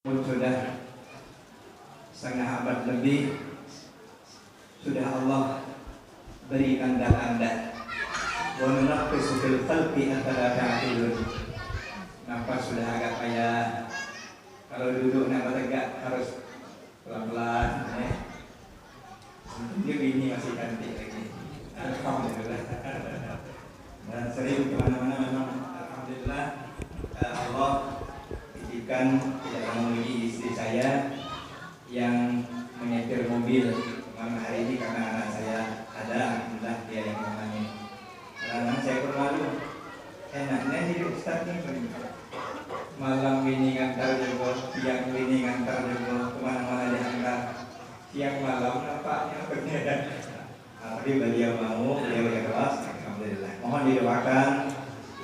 Sudah setengah abad lebih sudah Allah beri tanda-tanda. Wa nunaqqisu fil khalqi afala ta'qilun. Nafas sudah agak payah. Kalau duduk nak tegak harus pelan-pelan. Ini bini masih cantik lagi. Alhamdulillah. Dan sering kemana-mana memang alhamdulillah Allah izinkan tidak memuji istri saya yang menyetir mobil malam hari ini karena anak saya ada, alhamdulillah dia yang menemani. Karena saya bermalu, enaknya hidup Ustaz ini malam ini ngantar juga, siang ini ngantar juga, kemana-mana diantar, siang malam nampaknya berbeda. Tapi beliau mau, beliau ikhlas, alhamdulillah. Mohon didoakan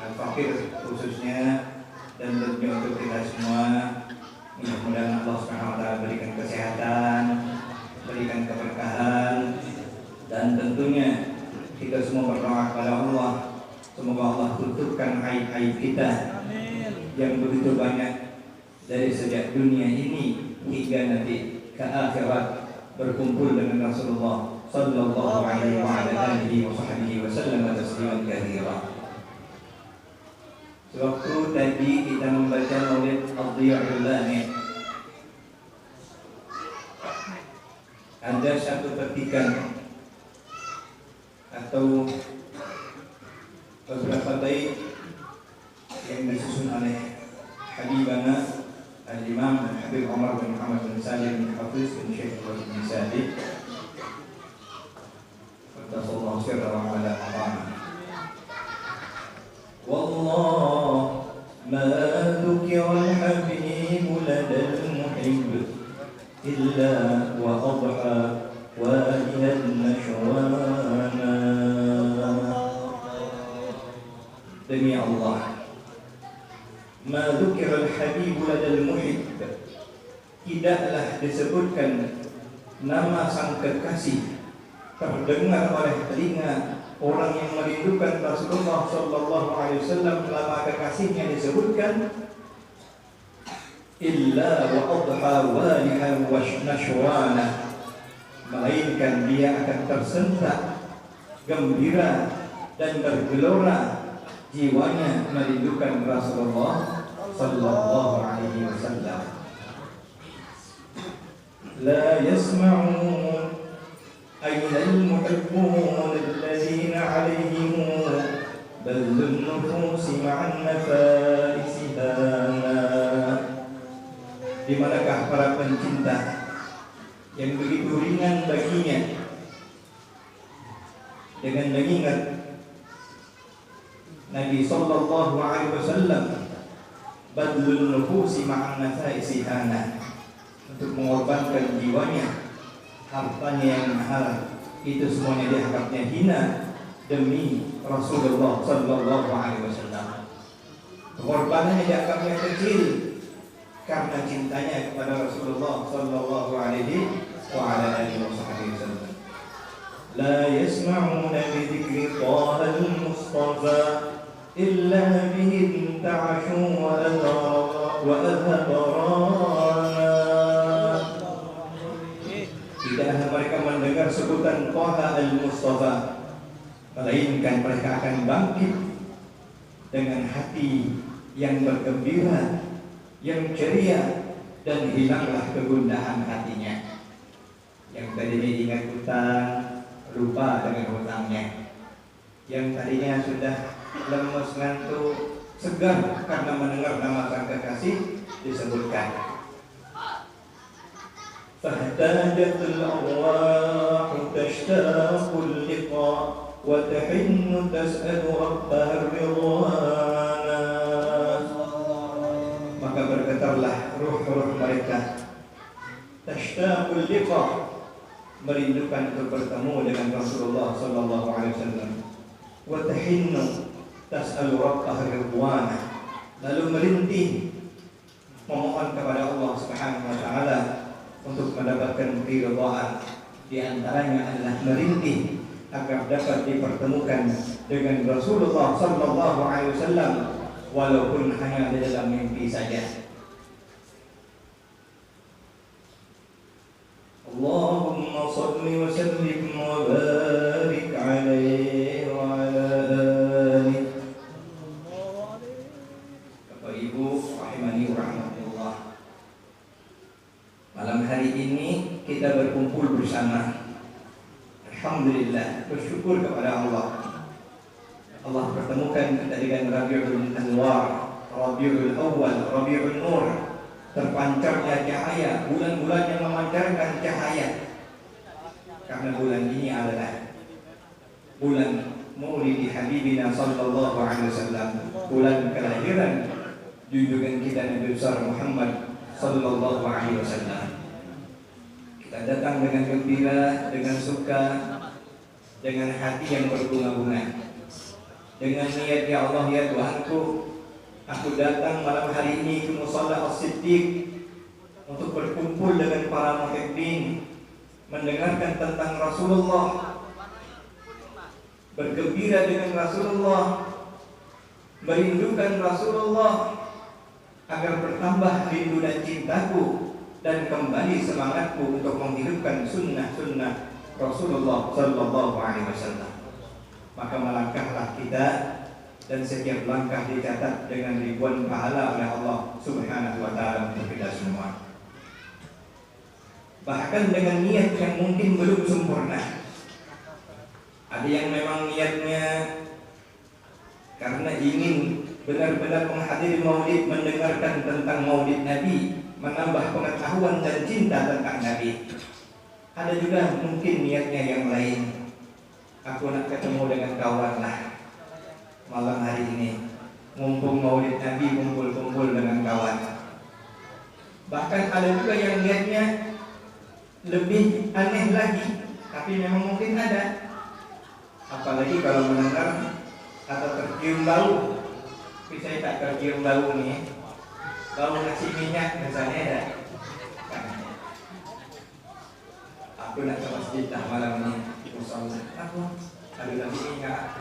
Al-Fakir khususnya dan tentunya untuk kita semua, mudah-mudahan Allah SWT berikan kesehatan, berikan keberkahan, dan tentunya kita semua berdoa kepada Allah semoga Allah tutupkan aib-aib kita yang begitu banyak dari sejak dunia ini hingga nanti ke akhirat berkumpul dengan Rasulullah sallallahu alaihi wasallam tasliman katsira. Sewaktu tadi kita membaca Maulid Adhiya'ul Lami, ada satu petikan atau beberapa bait yang disusun oleh Habibana Al-Imam Habib Umar bin Muhammad bin Salim bin Hafiz bin Syekh bin Sadiq Qaddasallahu sirrahu wa ala amana. Wallah ma dhukira al-habib lada al-muhib illa wa adha wa ila al-nashwana. Demi Allah, ma dhukira al-habib lada al-muhib, tidaklah disebutkan nama sang kekasih terdengar oleh telinga orang yang merindukan Rasulullah sallallahu alaihi wasallam selama kekasihnya disebutkan illa wa adha waliha wa nashwana, melainkan dia akan tersentak gembira dan bergelora jiwanya merindukan Rasulullah sallallahu alaihi wasallam. La yasma'un أين المحبون الذين عليهم بذل النفوس مع النفائس هانا. Di manakah para pencinta yang begitu ringan baginya dengan mengingat Nabi sallallahu alaihi wasallam badlun nufusi ma'an nafaisi hana, untuk mengorbankan jiwanya, hartanya yang mahal, itu semuanya dianggapnya hina demi Rasulullah sallallahu alaihi wasallam. Pengorbanannya dianggapnya kecil karena cintanya kepada Rasulullah sallallahu alaihi wasallam. La yasma'una bi dzikri Taha al-Mustafa illa bihi ta'ashu wa Tidaklah mereka mendengar sebutan Taha al-Mustafa, melainkan mereka akan bangkit dengan hati yang bergembira, yang ceria, dan hilanglah kegundahan hatinya. Yang tadinya ingat hutang, lupa dengan hutangnya. Yang tadinya sudah lemes ngantuk, segar karena mendengar nama sang kekasih disebutkan. فاحتاجت الأرواح تشتاق اللقاء وتحن تسأل ربها الرضوانا. Maka bergetarlah ruh-ruh mereka, tashtaqul liqa, merindukan untuk bertemu dengan Rasulullah sallallahu alaihi wasallam, wa tahinnu tas'alu rabbaha ridwana, lalu merintih memohon kepada Allah Subhanahu wa taala untuk mendapatkan keridhaan. Di antaranya adalah merintih agar dapat dipertemukan dengan Rasulullah sallallahu alaihi wasallam walaupun hanya di dalam mimpi saja. salli wa sallim wa barik alaihi wa ala alihi. Bapak Ibu rahimani wa rahmatullah. Malam hari ini kita berkumpul bersama. Alhamdulillah, bersyukur kepada Allah. Allah pertemukan kita dengan Rabiul Anwar, Rabiul Awal, Rabiul Nur, terpancarnya cahaya, bulan-bulan yang memancarkan cahaya. Karena bulan ini adalah bulan Maulid Habibina sallallahu alaihi wasallam, bulan kelahiran junjungan kita Nabi besar Muhammad sallallahu alaihi wasallam. Kita datang dengan gembira, dengan suka, dengan hati yang berbunga-bunga, dengan niat, ya Allah ya Tuhanku, aku datang malam hari ini ke Musalla As-Siddiq untuk berkumpul dengan para muhibbin, mendengarkan tentang Rasulullah, bergembira dengan Rasulullah, merindukan Rasulullah, agar bertambah rindu dan cintaku dan kembali semangatku untuk menghidupkan sunnah-sunnah Rasulullah sallallahu alaihi wasallam. Maka melangkahlah kita, dan setiap langkah dicatat dengan ribuan pahala oleh Allah Subhanahu wa taala untuk kita semua. Bahkan dengan niat yang mungkin belum sempurna. Ada yang memang niatnya karena ingin benar-benar menghadiri maulid, mendengarkan tentang maulid Nabi, menambah pengetahuan dan cinta tentang Nabi. Ada juga mungkin niatnya yang lain. Aku nak ketemu dengan kawan lah malam hari ini, mumpung maulid Nabi, kumpul-kumpul dengan kawan. Bahkan ada juga yang niatnya lebih aneh lagi, tapi memang mungkin ada. Apalagi kalau mendengar atau tercium bau. Tapi saya tak tercium bau nih, bau nasi minyak misalnya ada. Aku nak ke masjid dah malam ini, aku ada lagi minyak.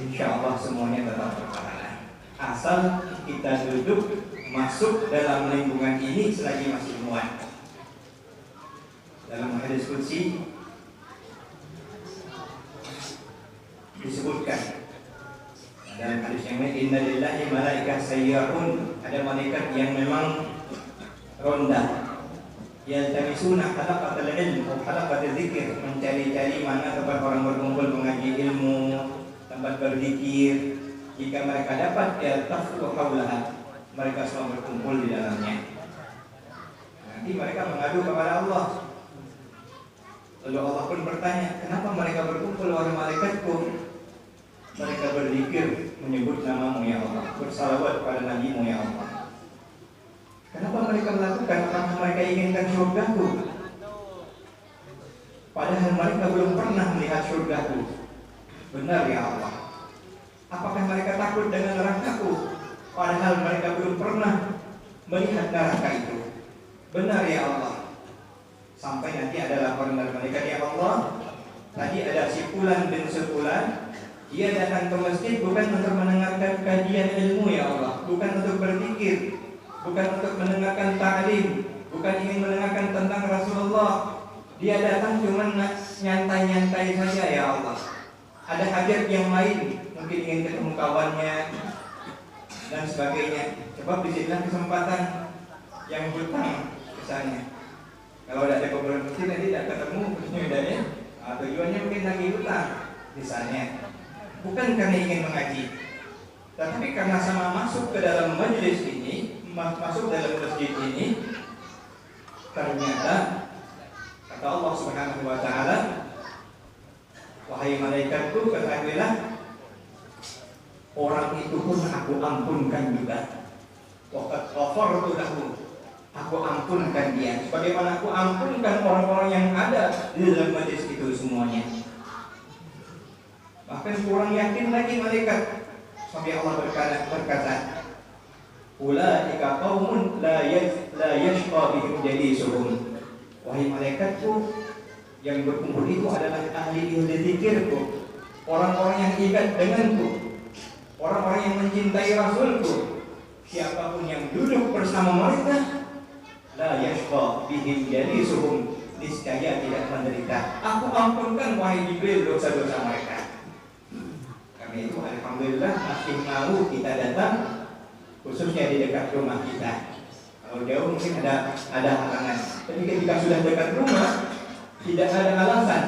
Insya Allah semuanya tetap berpahala, asal kita duduk masuk dalam lingkungan ini selagi masih muat. Dalam hadis qudsi disebutkan dalam hadis yang lain, inna lillahi malaikat sayyahun, ada malaikat yang memang ronda, yaltamisuna halaqatal ilm atau halaqatal zikir, mencari-cari mana tempat orang berkumpul mengaji ilmu, tempat berzikir. Jika mereka dapat, yaltafu haulaha, mereka semua berkumpul di dalamnya. Nanti mereka mengadu kepada Allah. Lalu Allah pun bertanya, kenapa mereka berkumpul wahai malaikatku? Mereka berzikir, menyebut namamu ya Allah, bersalawat pada nabimu ya Allah. Kenapa mereka melakukan? Karena mereka inginkan surgaku, padahal mereka belum pernah melihat surgaku. Benar ya Allah. Apakah mereka takut dengan nerakaku, padahal mereka belum pernah melihat neraka itu? Benar ya Allah. Sampai nanti ada laporan dari mereka, ya Allah, tadi ada si fulan bin sefulan, dia datang ke masjid bukan untuk mendengarkan kajian ilmu ya Allah, bukan untuk berzikir, bukan untuk mendengarkan ta'lim, bukan ingin mendengarkan tentang Rasulullah. Dia datang cuma nyantai-nyantai saja ya Allah. Ada hajat yang lain, mungkin ingin ketemu kawannya dan sebagainya. Coba berilah kesempatan yang hutang kesannya. Kalau ada keperluan mesti nanti tidak ketemu ya. Tujuannya mungkin lagi hutang misalnya. Bukan karena ingin mengaji, tetapi karena sama masuk ke dalam majelis ini, masuk dalam masjid ini, ternyata kata Allah Subhanahu wa taala, wahai malaikatku, ketahuilah orang itu pun aku ampunkan juga. Waqad ghafartu lahu, aku ampunkan dia, sebagaimana aku ampunkan orang-orang yang ada di dalam majlis itu semuanya. Bahkan kurang yakin lagi malaikat, sampai Allah berkata, ulaika qaumun la yashqa bihim jalisuhum. Wahai malaikatku, yang berkumpul itu adalah ahli zikirku, orang-orang yang ikat denganku, orang-orang yang mencintai Rasulku. Siapapun yang duduk bersama mereka, la yashqa bihim jalisuhum, niscaya tidak menderita. Aku ampunkan wahai Jibril dosa-dosa mereka. Karena itu alhamdulillah masih mau kita datang, khususnya di dekat rumah kita. Kalau jauh mungkin ada halangan. Tapi ketika sudah dekat rumah, tidak ada alasan.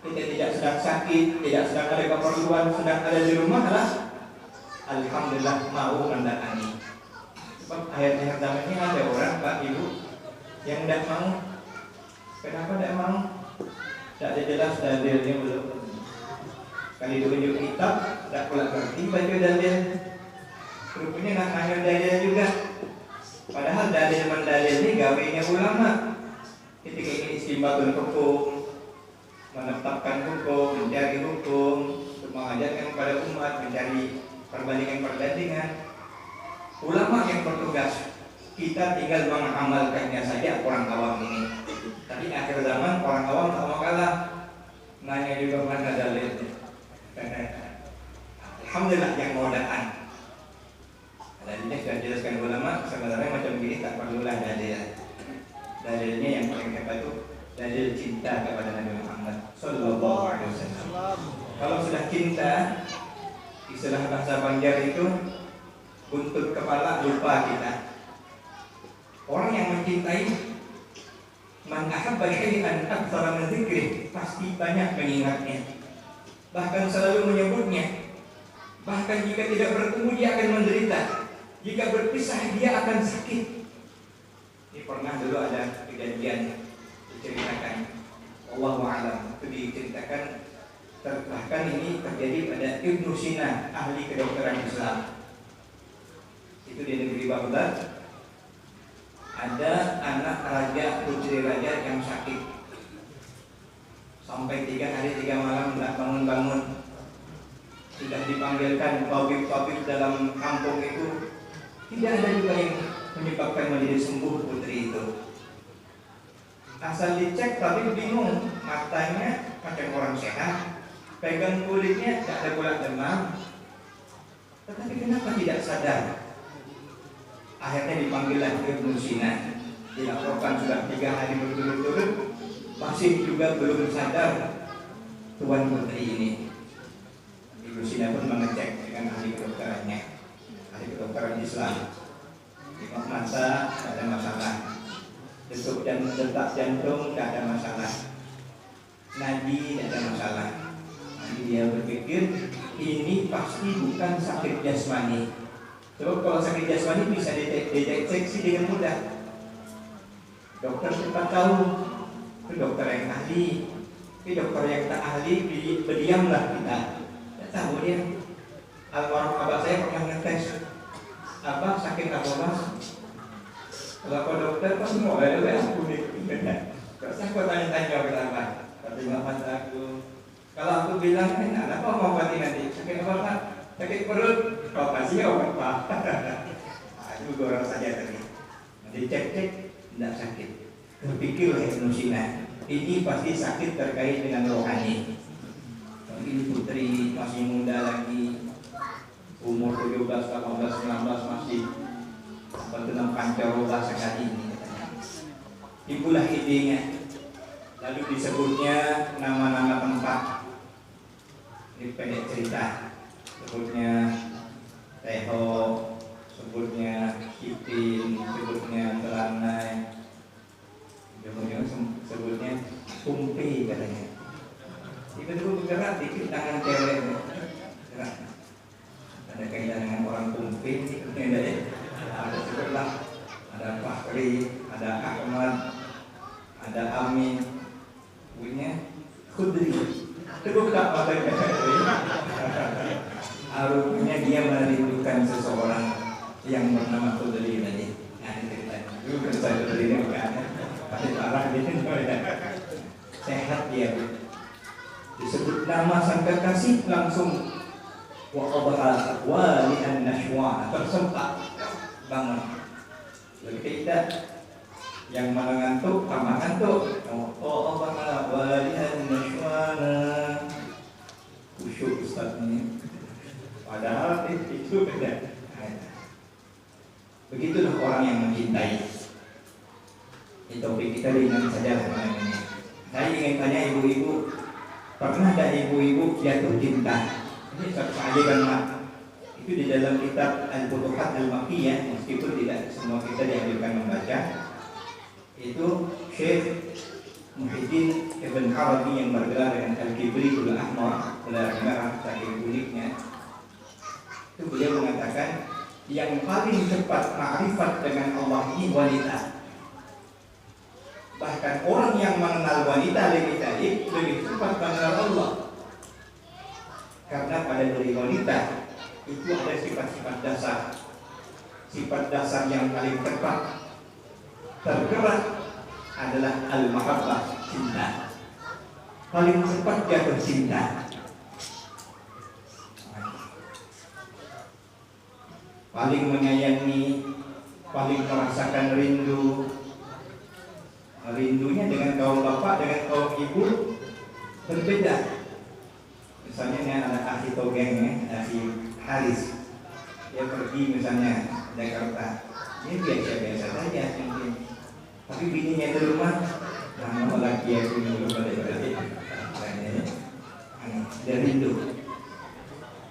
Kita tidak sedang sakit, tidak sedang ada keperluan, sedang ada di rumah lah. Alhamdulillah mau mendatangi. Sebab akhir-akhir zaman ini ada orang, Pak, Ibu, yang tidak mau. Kenapa tidak mau? Tidak ada jelas dalilnya belum. Kali tunjuk kitab, tidak pula ngerti baca dalil. Rupanya nak nanya dalil juga. Padahal dalil mendalil ini gawainya ulama. Ketika ingin istimbatul hukum, menetapkan hukum, mencari hukum, untuk mengajarkan kepada umat, mencari perbandingan-perbandingan. Ulama yang bertugas, kita tinggal mengamalkannya saja orang awam ini. Tapi akhir zaman orang awam tak mau kalah, nanya juga mana dalilnya. Alhamdulillah yang mau datang. Dalilnya sudah dijelaskan ulama, sebenarnya macam gini tak perlulah dalil. Dalilnya yang paling hebat itu dalil cinta kepada Nabi Muhammad Sallallahu Alaihi Wasallam. Kalau sudah cinta, istilah bahasa Banjar itu buntut kepala lupa kita. Orang yang mencintai, man ahabba syai'an aktsara min dzikrih, pasti banyak mengingatnya. Bahkan selalu menyebutnya. Bahkan jika tidak bertemu dia akan menderita. Jika berpisah dia akan sakit. Ini pernah dulu ada kejadian diceritakan, Allahu a'lam, itu diceritakan, bahkan ini terjadi pada Ibnu Sina, ahli kedokteran Islam. Itu di negeri Baghdad. Ada anak raja, putri raja yang sakit. Sampai 3 hari 3 malam tidak bangun-bangun. Sudah dipanggilkan tabib-tabib dalam kampung itu, tidak ada juga yang menyebabkan menjadi sembuh putri itu. Asal dicek tapi bingung, matanya macam orang sehat, pegang kulitnya tidak ada pula demam. Tetapi kenapa tidak sadar? Akhirnya dipanggillah Ibnu Sina, dilaporkan sudah 3 hari berturut-turut, masih juga belum sadar tuan putri ini. Ibnu Sina pun mengecek dengan ahli kedokterannya, ahli kedokteran Islam. Tengok mata, tidak ada masalah. Detuk dan detak jantung, tidak ada masalah. Nadi, tidak ada masalah. Nanti dia berpikir, ini pasti bukan sakit jasmani. Sebab kalau sakit jasmani bisa dideteksi dengan mudah. Dokter cepat tahu, itu dokter yang ahli. Tapi dokter yang tak ahli, berdiamlah kita. Tidak tahu dia. Almarhum abah saya pernah ngetes, abah sakit apa mas? Kalau dokter pasti mau ada aku nih. Kalau saya kau tanya-tanya kenapa? Tapi mas aku. Kalau aku bilang, apa mau mati nanti? Sakit apa pak? Sakit perut? Kau kasih obat pak. Itu gorong saja tadi. Nanti cek-cek, tidak sakit. Berpikirlah Ibnu Sina, ini pasti sakit terkait dengan rohani. Ini putri masih muda lagi, umur 17, 18, 19 masih bertenang pancaroba sekali ini. Itulah idenya. Lalu disebutnya nama-nama tempat. Ini pendek cerita. Sebutnya Teho, sebutnya Kitin, sebutnya Telanai, kemudian sebutnya Kumpi katanya. Itu dulu bergerak dikit tangan cewek. Gerak. Ada kaitan dengan orang Kumpi, ada sebutlah, ada Fakri, ada Ahmad, ada Amin, punya Khudri. Itu tak pakai rupanya dia merindukan seseorang yang bernama Khudri tadi. Nah ini ceritanya. Dulu kan saya Khudri ini bukan pasti parah dia. Sehat dia. Disebut nama sang kekasih langsung waqabha walihan nashwa, tersentak bangun. Lebih tidak yang malah ngantuk tambah ngantuk. Waqabha walihan nashwana, khusyuk ustaz ini. Padahal itu beda. Begitulah orang yang mencintai. Jadi topik kita ringan saja malam ini. Saya ingin tanya ibu-ibu, pernah ada ibu-ibu jatuh cinta? Ini satu keajaiban mak. Itu di dalam kitab Al-Futuhat Al-Makkiyah, meskipun tidak semua kita dianjurkan membaca. Itu Syekh Muhyiddin Ibn Arabi yang bergelar dengan Al-Kibritul Ahmar, gelar merah saking uniknya. Itu beliau mengatakan yang paling cepat ma'rifat dengan Allah ini wanita. Bahkan orang yang mengenal wanita lebih cepat mengenal Allah. Karena pada diri wanita itu ada sifat-sifat dasar. Sifat dasar yang paling cepat tergerak adalah al-mahabbah, cinta. Paling cepat jatuh cinta. Paling menyayangi, paling merasakan rindu. Rindunya dengan kaum bapak, dengan kaum ibu berbeda. Misalnya ini anak Akhi Togeng ya, Akhi Haris. Dia pergi misalnya ke Jakarta. Ini biasa-biasa saja mungkin. Tapi bininya di rumah, nama laki aku dulu pada berarti. Dia rindu.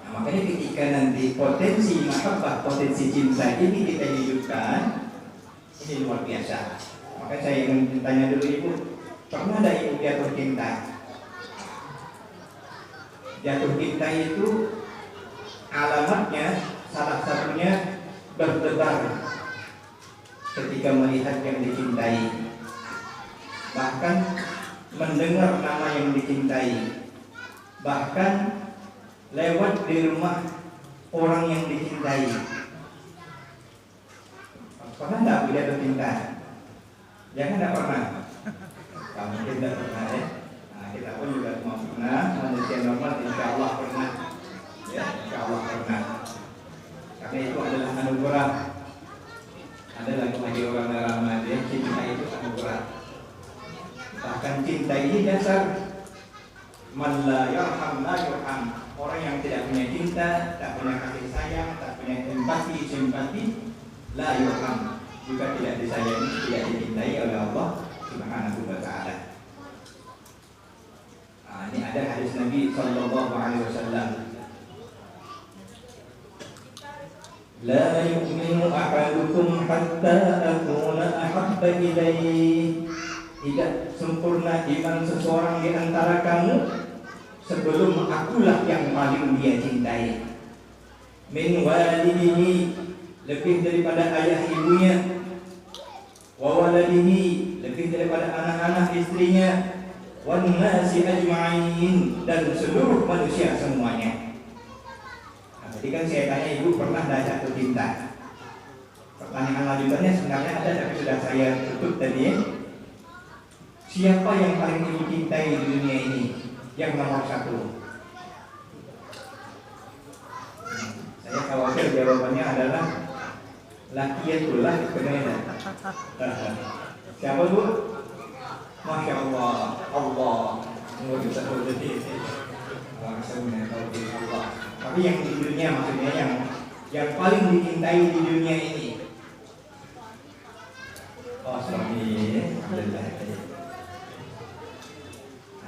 Nah, makanya ketika nanti potensi mahabbah, potensi cinta ini kita hidupkan, ini luar biasa. Maka saya ingin tanya dulu ibu, pernah ada ibu jatuh cinta? Jatuh cinta itu alamatnya salah satunya berdebar ketika melihat yang dicintai, bahkan mendengar nama yang dicintai, bahkan lewat di rumah orang yang dicintai. Pernah tidak jatuh cinta? Jangan tidak pernah. Kamu tidak pernah ya. Nah, kita pun juga mau pernah. Manusia normal insya Allah pernah. Ya, insya Allah pernah. Karena itu adalah anugerah. Ada lagi orang dalam dia cinta itu anugerah. Bahkan cinta ini dasar. Man la yarham la yurham. Orang yang tidak punya cinta, tak punya kasih sayang, tak punya empati, simpati, la yurham, juga tidak disayangi, tidak dicintai oleh Allah Subhanahu wa ta'ala. Nah, ini ada hadis Nabi sallallahu alaihi wasallam. La yu'minu ahadukum hatta akuna ahabba ilaihi. Tidak sempurna iman seseorang di antara kamu sebelum akulah yang paling dia cintai. Min walidihi, lebih daripada ayah ibunya, wa waladihi, lebih daripada anak-anak istrinya, wan nasi ajma'in, dan seluruh manusia semuanya. Nah, tadi kan saya tanya ibu pernah dah jatuh cinta. Pertanyaan lanjutannya sebenarnya ada tapi sudah saya tutup tadi ya. Siapa yang paling ibu cintai di dunia ini? Yang nomor satu. Saya khawatir jawabannya adalah Lakiyatullah sebenarnya. Siapa bu? Masya Allah, Allah. Luar biasa jadi. Allah. Tapi yang di dunia maksudnya yang paling dicintai di dunia ini. Oh, sorry.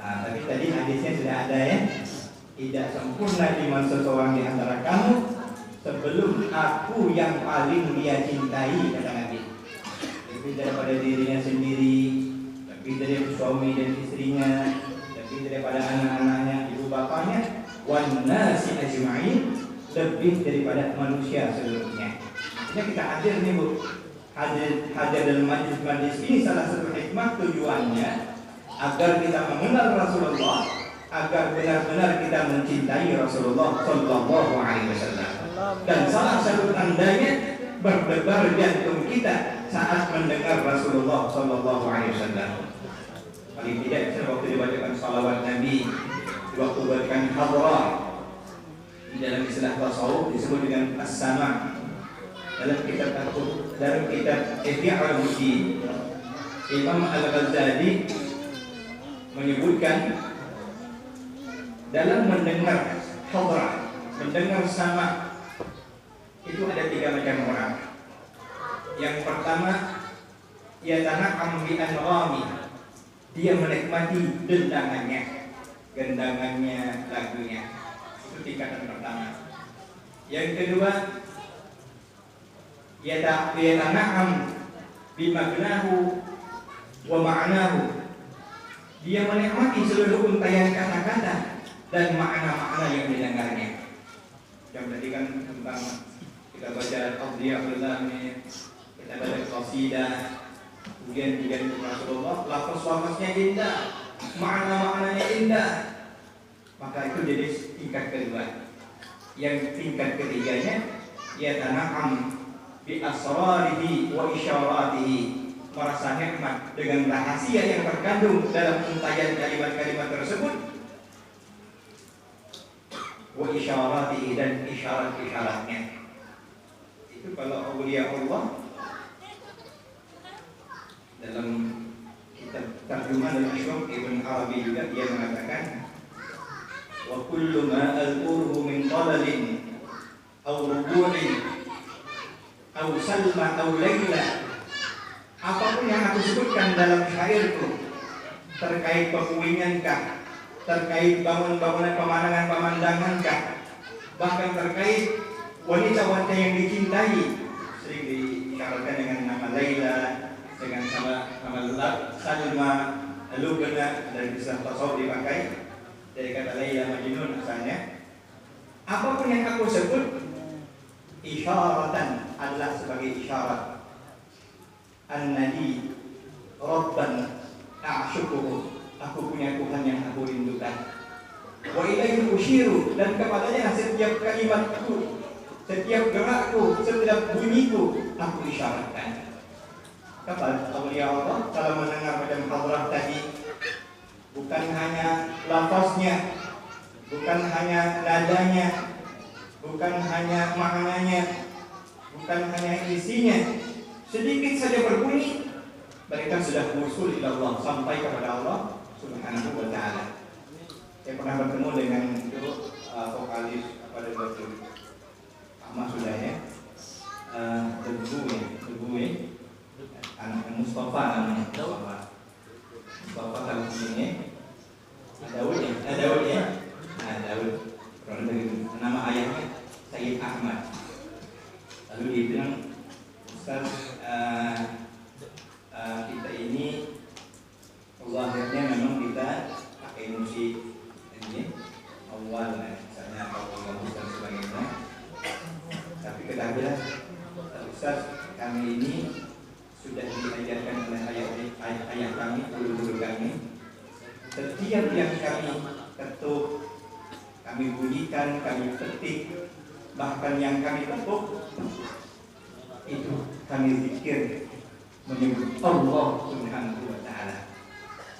Nah, tapi tadi hadisnya sudah ada ya. Tidak sempurna iman seseorang di antara kamu sebelum aku yang paling dia cintai, kata Nabi. Lebih daripada dirinya sendiri, lebih dari suami dan istrinya, lebih daripada anak-anaknya, ibu bapaknya, wan nasi ajma'in, lebih daripada manusia seluruhnya. Ini kita hadir nih bu, hadir dalam majlis ini salah satu hikmah tujuannya agar kita mengenal Rasulullah, agar benar-benar kita mencintai Rasulullah Sallallahu Alaihi Wasallam. Dan salah satu tandanya berdebar jantung kita saat mendengar Rasulullah Sallallahu Alaihi Wasallam. Paling tidak waktu dibacakan salawat Nabi, waktu dibacakan hadrah, di dalam istilah tasawuf disebut dengan as-sama'. Dalam kitab Ihya Ulumuddin, Imam Al-Ghazali menyebutkan dalam mendengar hadrah, mendengar sama, itu ada 3 macam orang. Yang pertama yatana'am bi anghami, dia menikmati gendangannya lagunya. Itu tingkatan pertama. Yang kedua, yatana'am bi magnahu wa ma'nahu, dia menikmati seluruh untayan kata-kata dan makna-makna yang didengarnya. Yang tadi kan tentang kita baca Al-Qadiyah Al-Lami, kita baca qasidah, kemudian Rasulullah, lafaz-lafaznya indah, makna-maknanya indah. Maka itu jadi tingkat kedua. Yang tingkat ketiganya, yatana'am bi asrarihi wa isyaratihi, merasa nikmat dengan rahasia yang terkandung dalam untayan kalimat-kalimat tersebut, wa isyaratihi, dan isyarat-isyaratnya. Itu kalau awliya Allah. Dalam kitab terjemahan Al-Syuq Ibn Arabi juga dia mengatakan, wa kullu ma al-qurhu min qalalin aw rubu'in aw salma aw layla, apapun yang aku sebutkan dalam syairku terkait pepuingankah, terkait bangunan-bangunan pemandangan-pemandangankah, bahkan terkait wanita-wanita yang dicintai, sering disyaratkan dengan nama Laila, dengan nama Salma, Lubna, dari istilah tasawuf dipakai dari kata Laila Majnun asalnya. Apapun yang aku sebut isyaratan, adalah sebagai isyarat annani rabban a'syukuhu, aku punya Tuhan yang aku rindukan, wa ilaihi usyiru, dan kepadanya setiap kalimatku, setiap gerakku, setiap bunyiku aku isyaratkan. Kapan awliya Allah kalau mendengar macam hadrah tadi, bukan hanya lafaznya, bukan hanya nadanya, bukan hanya maknanya, bukan hanya isinya, sedikit saja berbunyi, mereka sudah wusul ila Allah, sampai kepada Allah Subhanahu wa ta'ala. Saya pernah bertemu dengan itu vokalis pada waktu lama sudah ya, Debu ya, anak Mustafa namanya, Mustafa kalau sini Daud ya, Daud, kalau begitu nama ayahnya Sayyid Ahmad. Lalu dia bilang, Ustaz, kita ini lahirnya memang kita pakai musik ini awal, misalnya kalau dan sebagainya. Tapi ketahuilah Ustaz, kami ini sudah diajarkan oleh ayah kami, guru-guru kami, setiap yang kami ketuk, kami bunyikan, kami petik, bahkan yang kami tepuk, itu kami zikir menyebut Allah Subhanahu wa ta'ala.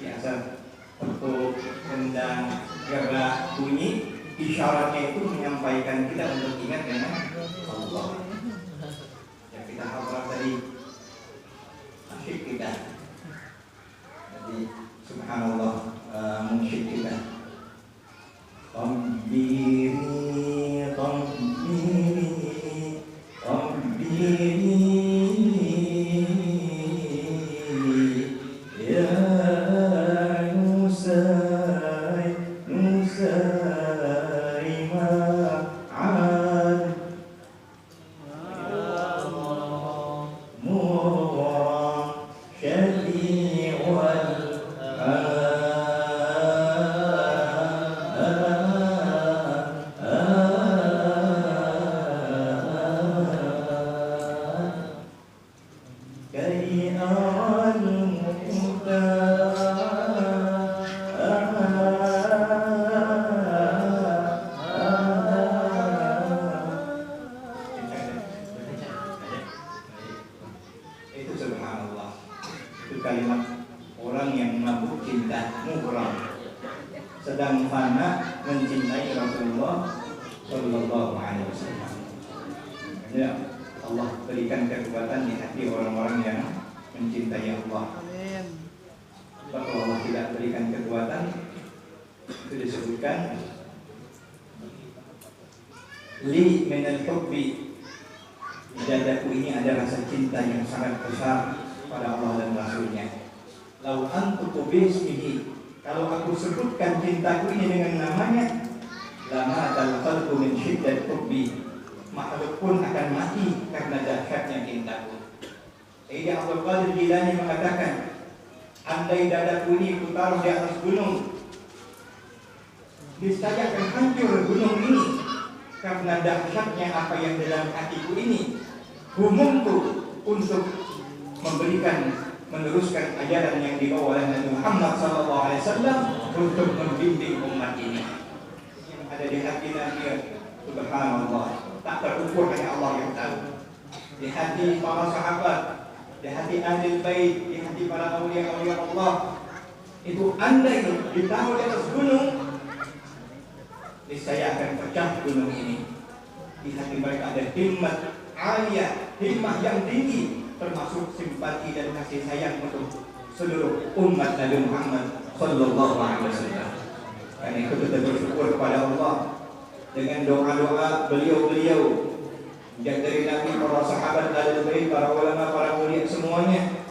Biasa petuk, gendang, gerak, bunyi, isyaratnya itu menyampaikan kita untuk ingat dengan Allah. Yang kita hafal tadi, asyik kita. Jadi subhanallah, munsyid kita. Tabbiri, tabbiri, tabbiri, ya Nusay, Nusay ma'ad, murah, syadi'wal sedang fana mencintai Rasulullah Sallallahu Alaihi Wasallam. Ya, Allah berikan kekuatan di hati orang-orang yang mencintai Allah. Amin. Kalau Allah tidak berikan kekuatan, itu disebutkan li minal hubbi, di dadaku ini ada rasa cinta yang sangat besar pada Allah dan Rasulnya. Lau antuku bismihi, kalau aku sebutkan cintaku ini dengan namanya, lama qalbu min syiddat hubbi, makhluk pun akan mati karena dahsyatnya cintaku. Sayyidina Abdul Qadir Jilani mengatakan, andai dadaku ini kutaruh di atas gunung, niscaya akan hancur gunung ini karena dahsyatnya apa yang dalam hatiku ini. Humumku untuk meneruskan ajaran yang dibawa oleh Nabi Muhammad SAW untuk membimbing umat ini. Yang ada di hati Nabi, subhanallah, tak terukur, hanya Allah yang tahu. Di hati para sahabat, di hati ahli bait, di hati para awliya Allah, itu andai ditaruh di atas gunung, niscaya akan pecah gunung ini. Di hati mereka ada himmat aliyah, himmah yang tinggi, termasuk simpati dan kasih sayang untuk seluruh umat Nabi Muhammad sallallahu alaihi wasallam. Karena itu kita bersyukur kepada Allah dengan doa-doa beliau-beliau, dari Nabi, para sahabat, ahli bait, para ulama, para mulia semuanya.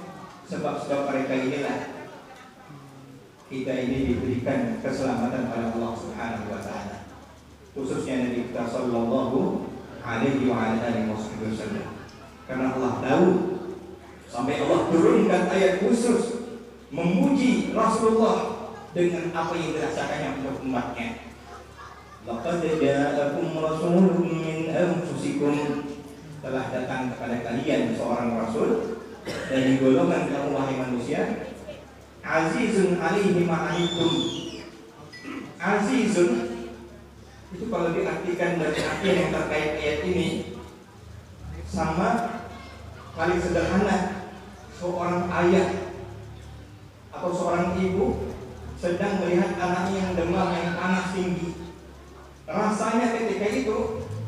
Sebab mereka inilah kita ini diberikan keselamatan pada Allah Subhanahu wa taala. Khususnya Nabi kita sallallahu alaihi wasallam. Karena Allah tahu, sampai Allah turunkan ayat khusus memuji Rasulullah dengan apa yang dirasakannya untuk umatnya. Laqad ja'akum rasulun min anfusikum, telah datang kepada kalian seorang rasul dari golongan kamu wahai manusia, azizun alaihi ma anittum. Azizun itu kalau diartikan dari artian yang terkait ayat ini, sama paling sederhana, seorang ayah atau seorang ibu sedang melihat anaknya yang demam, yang panas tinggi. Rasanya ketika itu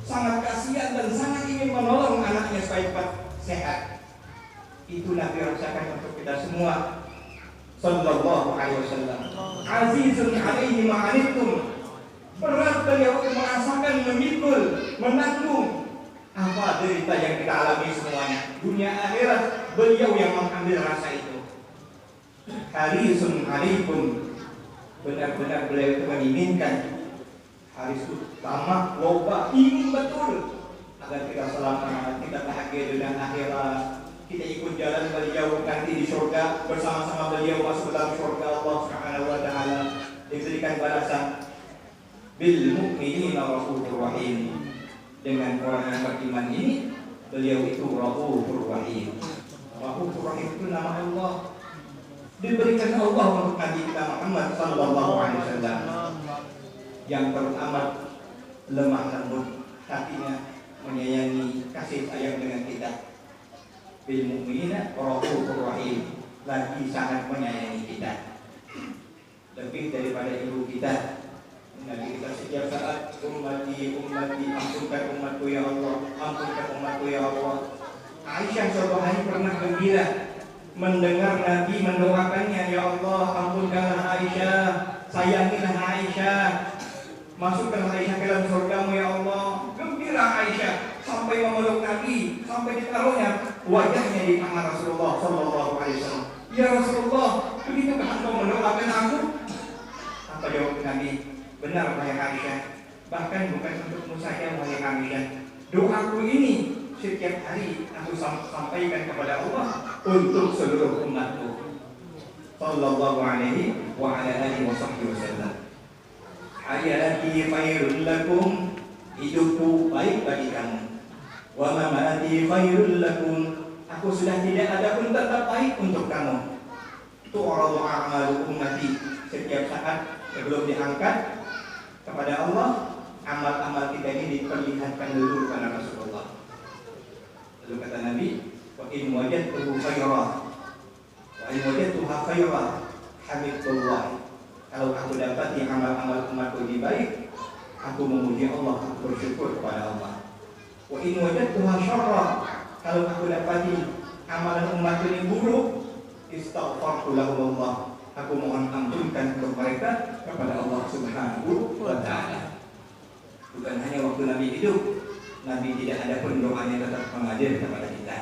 sangat kasihan dan sangat ingin menolong anaknya supaya cepat sehat. Itu Nabi rasakan untuk kita semua sallallahu alaihi wasallam. Azizun alaihi ma anittum, berat beliau merasakan, memikul, menanggung apa derita yang kita alami semuanya. Dunia akhirat beliau yang mengambil rasa itu. Harisun alaikum, benar-benar beliau itu menginginkan, haris utama, loba, ingin betul agar kita selamat, kita bahagia dengan akhirat, kita ikut jalan beliau nanti di surga, bersama-sama beliau masuk dalam surga Allah Subhanahu wa taala, diberikan balasan. Bil mu'minina raufur rahim, dengan orang yang beriman ini beliau itu raufur rahim. Raufur rahim itu nama Allah, diberikan Allah untuk Nabi kita Muhammad sallallahu alaihi wasallam yang teramat lemah lembut hatinya, menyayangi, kasih sayang dengan kita. Bil mu'minina raufur rahim, lagi sangat menyayangi kita lebih daripada ibu kita. Nabi kita setiap saat, ummati, ummati, ampunkan umatku ya Allah, ampunkan umatku ya Allah. Aisyah suatu hari pernah gembira mendengar Nabi mendoakannya, ya Allah ampunkanlah Aisyah, sayangilah Aisyah, masukkan Aisyah ke dalam surgamu ya Allah. Gembira Aisyah sampai memeluk Nabi, sampai ditaruhnya wajahnya di tangan Rasulullah sallallahu alaihi wasallam. Ya Rasulullah, begitukah engkau mendoakan aku? Apa jawab Nabi? Benar wahai Aisyah, bahkan bukan untukmu saja wahai Aisyah, doaku ini setiap hari aku sampaikan kepada Allah untuk seluruh umatku sallallahu alaihi wa ala alihi wasallam. Hayati khairul lakum, hidupku baik bagi kamu. Wa mamati khairul lakum, aku sudah tidak ada pun tetap baik untuk kamu. Tu'radu a'malu ummati, setiap saat sebelum diangkat kepada Allah, amal-amal kita ini diperlihatkan dulu kepada Rasulullah. Lalu kata Nabi, wa in wajadtuhu khairah, wa in wajadtuha khairah, hamidullah. Kalau aku dapati amal-amal umatku ini baik, aku memuji Allah, aku bersyukur kepada Allah. Wa in wajadtuha syarrah, kalau aku dapati amalan umatku ini buruk, istaghfartu lahum Allah, aku mohon ampunkan untuk mereka kepada Allah Subhanahu wa taala. Bukan hanya waktu Nabi hidup, Nabi tidak ada pun doanya tetap mengajar kepada kita.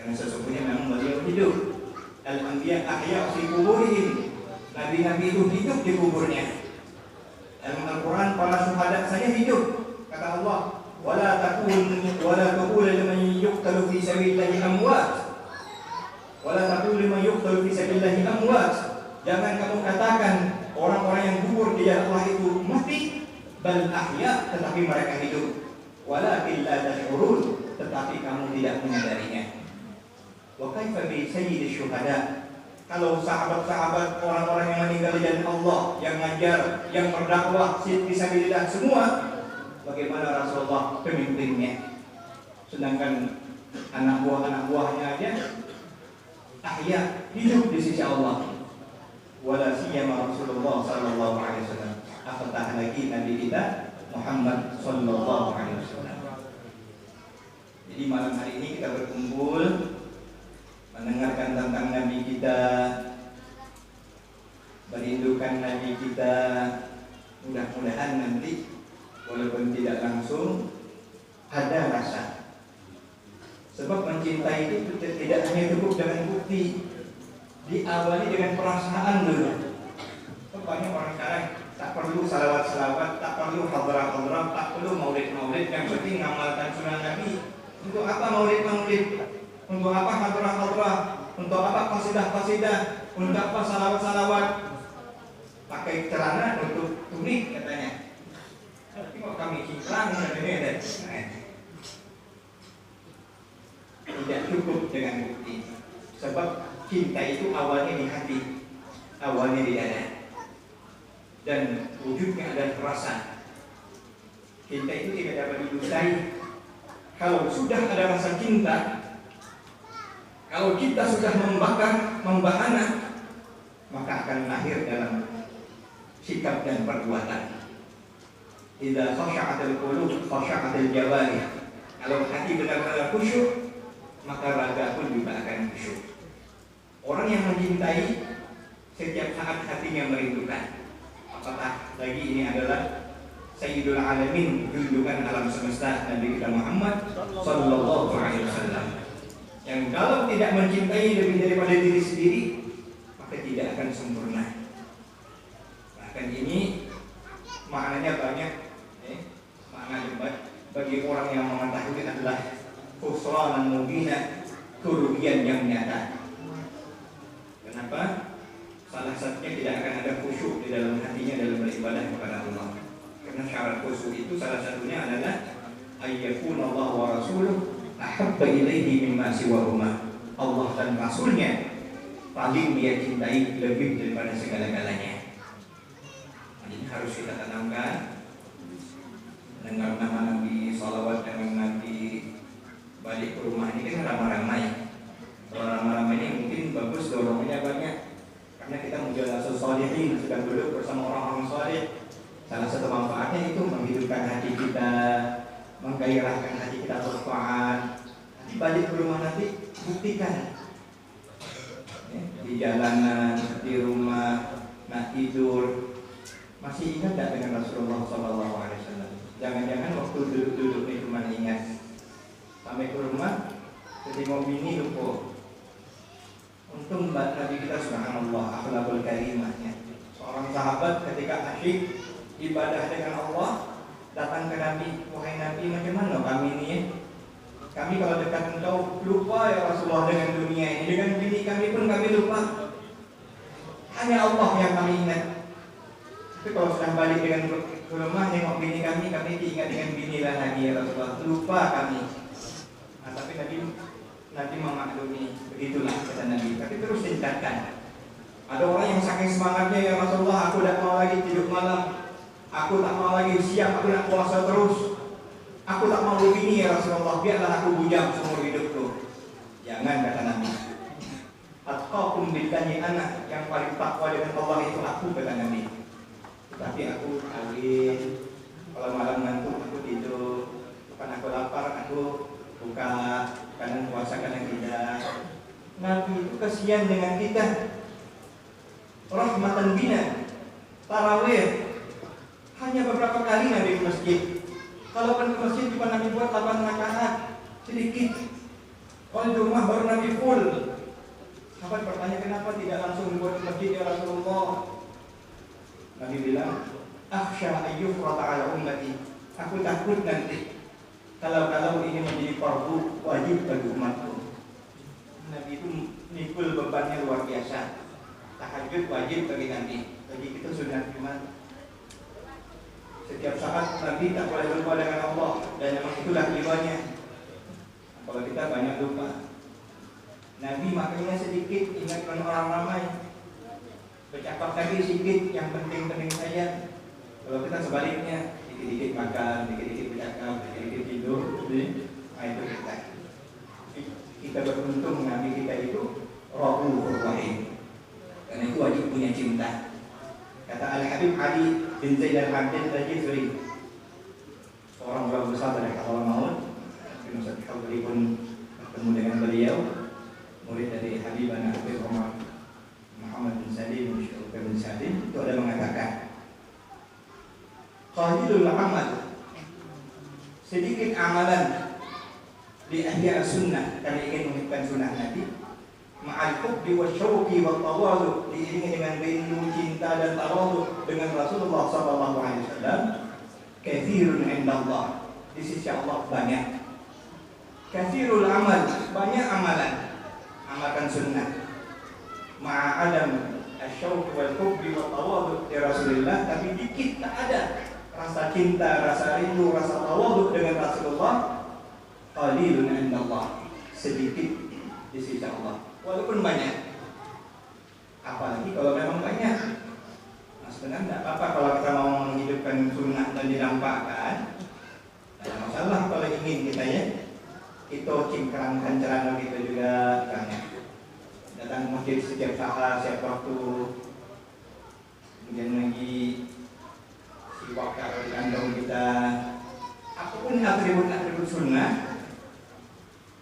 Karena sesungguhnya memang beliau hidup. Al-anbiya ahya fi kuburihim. Nabi-nabi itu hidup di kuburnya. Dalam Al-Quran para syuhada saja hidup. Kata Allah, wala taqul liman yuqtalu fi sabilillahi amwat. Wala taqul liman yuqtalu fi sabilillahi amwat. Jangan kamu katakan orang-orang yang gugur di jalan Allah itu mati, bal ahya, tetapi mereka hidup. Walakin la tash'urun, tetapi kamu tidak menyadarinya. Wa kaifa bi sayyidil syuhada? Kalau sahabat-sahabat orang-orang yang meninggal di jalan Allah, yang ngajar, yang berdakwah fisabilillah semua, bagaimana Rasulullah pemimpinnya? Sedangkan anak buahnya aja ahya, hidup di sisi Allah. Wala siyama Rasulullah sallallahu alaihi wasallam. Apatah lagi Nabi kita Muhammad sallallahu alaihi wasallam. Jadi malam hari ini kita berkumpul mendengarkan tentang Nabi kita, merindukan Nabi kita. Mudah-mudahan nanti walaupun tidak langsung ada rasa. Sebab mencintai itu tidak hanya cukup dengan bukti, diawali dengan perasaan dulu. Banyak orang sekarang tak perlu salawat-salawat, tak perlu hadrah-hadrah, tak perlu maulid-maulid, yang penting ngamalkan sunnah Nabi. Untuk apa maulid-maulid? Untuk apa hadrah-hadrah? Untuk apa qasidah-qasidah? Untuk apa salawat-salawat? Pakai celana untuk tunik katanya. Tapi kok kami cingkrang katanya. Tidak cukup dengan bukti. Sebab cinta itu awalnya di hati, awalnya di dada, dan wujudnya adalah perasaan. Cinta itu tidak dapat didustai. Kalau sudah ada rasa cinta, kalau kita sudah membahana, maka akan lahir dalam sikap dan perbuatan. Idza khasha'atil qulub khasha'atil jawarih. Kalau hati benar-benar khusyuk, maka raga pun juga akan khusyuk. Orang yang mencintai setiap saat hatinya merindukan. Apakah lagi ini adalah Sayyidul Alamin, junjungan alam semesta, Nabi kita Muhammad sallallahu alaihi wasallam, yang kalau tidak mencintai lebih daripada diri sendiri, maka tidak akan sempurna. Bahkan ini maknanya banyak, makna debat bagi orang yang mengetahui adalah khusranan mubina, kerugian yang nyata. Kenapa? Salah satunya tidak akan ada khusyuk di dalam hatinya dalam beribadah kepada Allah. Karena syarat khusyuk itu salah satunya adalah ayyakuna Allah wa rasuluh ahabba ilaihi mimma siwahuma. Allah dan Rasulnya paling dia cintai lebih daripada segala-galanya. Ini harus kita tanamkan. Dengar nama Nabi, salawat dengan Nabi, balik ke rumah ini kan ramai-ramai. Kalau ramai-ramai ini mungkin bagus, dorongannya banyak. Karena kita mujalasah sholihin, sedang duduk bersama orang-orang sholih. Salah satu manfaatnya itu menghidupkan hati kita, menggairahkan hati kita bertaat. Nanti balik ke rumah nanti buktikan, di jalanan, di rumah, nak tidur, masih ingat tak dengan Rasulullah SAW? Jangan-jangan waktu duduk-duduk ini cuma ingat, sampai ke rumah jadi mau bini lupa. Untung Nabi kita subhanallah akhlakul karimahnya. Seorang sahabat ketika asyik ibadah dengan Allah, datang ke Nabi, wahai Nabi, macam mana kami ini ya? Kami kalau dekat engkau lupa ya Rasulullah dengan dunia ini, dengan bini kami pun kami lupa. Hanya Allah yang kami ingat. Tapi kalau sudah balik dengan ke rumah nengok bini kami diingat dengan bini lah lagi ya Rasulullah, lupa kami. Nah, tapi Nabi memaklumi, begitulah kata Nabi. Tapi terus tingkatkan. Ada orang yang saking semangatnya, ya Rasulullah, aku tak mau lagi tidur malam, aku tak mau lagi siang, aku nak puasa terus, aku tak mau begini ya Rasulullah, biarlah aku bujang seumur hidupku. Jangan, kata Nabi. Atqakum billahi anak, yang paling takwa dengan Allah itu aku, kata Nabi. Tetapi aku kawin, kalau malam ngantuk aku tidur, bukan aku lapar aku buka, kadang puasa kadang tidak. Nabi itu kasihan dengan kita. Rahmatan bina, tarawih hanya beberapa kali Nabi ke masjid. Kalaupun ke masjid cuma Nabi buat 8 rakaat, sedikit. Kalau di rumah baru Nabi full. Sahabat bertanya, kenapa tidak langsung buat masjid ya Rasulullah? Nabi bilang, akhsha ayyufrata ala ummati. Aku takut nanti kalau ini menjadi fardu wajib bagi umatku. Nabi itu mikul bebannya luar biasa. Tahajud wajib bagi Nabi. Bagi kita sudah gimana? Setiap saat Nabi tak boleh lupa dengan Allah, dan memang itulah jiwanya. Kalau kita banyak lupa, Nabi makanya sedikit ingatkan orang ramai, bercakap tadi sedikit, yang penting-penting saja. Kalau kita sebaliknya, dikit-dikit makan, dikit-dikit bercakap, dikit-dikit tidur, nah itu kita beruntung Nabi kita itu Rabbul Rahim, karena itu wajib punya cinta. Kata Al-Habib Ali bin Zaid Al-Abdin Al-Jifri, seorang ulama besar dari Kawalan Maut, Ustaz Khawri pun bertemu dengan beliau, murid dari Habibana Habib Umar Muhammad bin Salim bin Salim, itu ada mengatakan qalilul amal, sedikit amalan di ahya sunnah, karena ingin menghidupkan sunnah Nabi, ma'al hubbi wa syauqi wa tawadhu, diiringi dengan rindu, cinta dan tawadhu dengan Rasulullah sallallahu alaihi wasallam, katsirun indallah, di sisi Allah banyak. Katsirul amal, banyak amalan, amalkan sunnah. Ma'adam asyauq wal hubbi wa tawadhu di Rasulullah, tapi dikit tak ada rasa cinta, rasa rindu, rasa tawadhu dengan Rasulullah. Qalilun indallah, sedikit di sisi Allah. Walaupun banyak, apalagi kalau memang banyak. Nah, sebenarnya tidak apa-apa kalau kita mau menghidupkan sunnah dan didampakkan. Tidak ada masalah kalau ingin kita ya. Itu cingkrangkan celana kita juga banyak. Datang ke masjid setiap saat, setiap waktu. Kemudian lagi siwak taruh di kantong kita. Apapun atribut-atribut sunnah,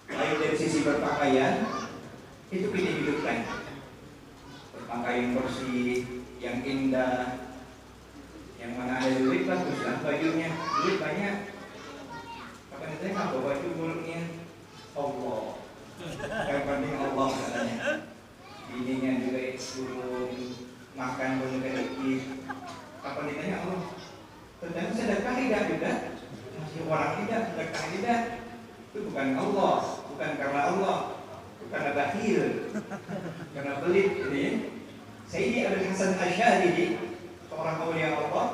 baik dari sisi berpakaian, itu kita hidupkan. Berpakaian bersih, yang indah, yang mana ada duit baguslah bajunya, duit banyak. Bahkan saya nggak bawa baju mulutnya Allah, yang penting Allah katanya. Bininya juga turun, makan pun juga dikit. Kapan ditanya Allah, tentang sedekah tidak juga, masih orang tidak, sedekah tidak. Itu bukan Allah, bukan karena Allah, karena bakhil, karena pelit. Jadi Sayyidi Abdul Hasan Asy'ari, seorang aulia Allah,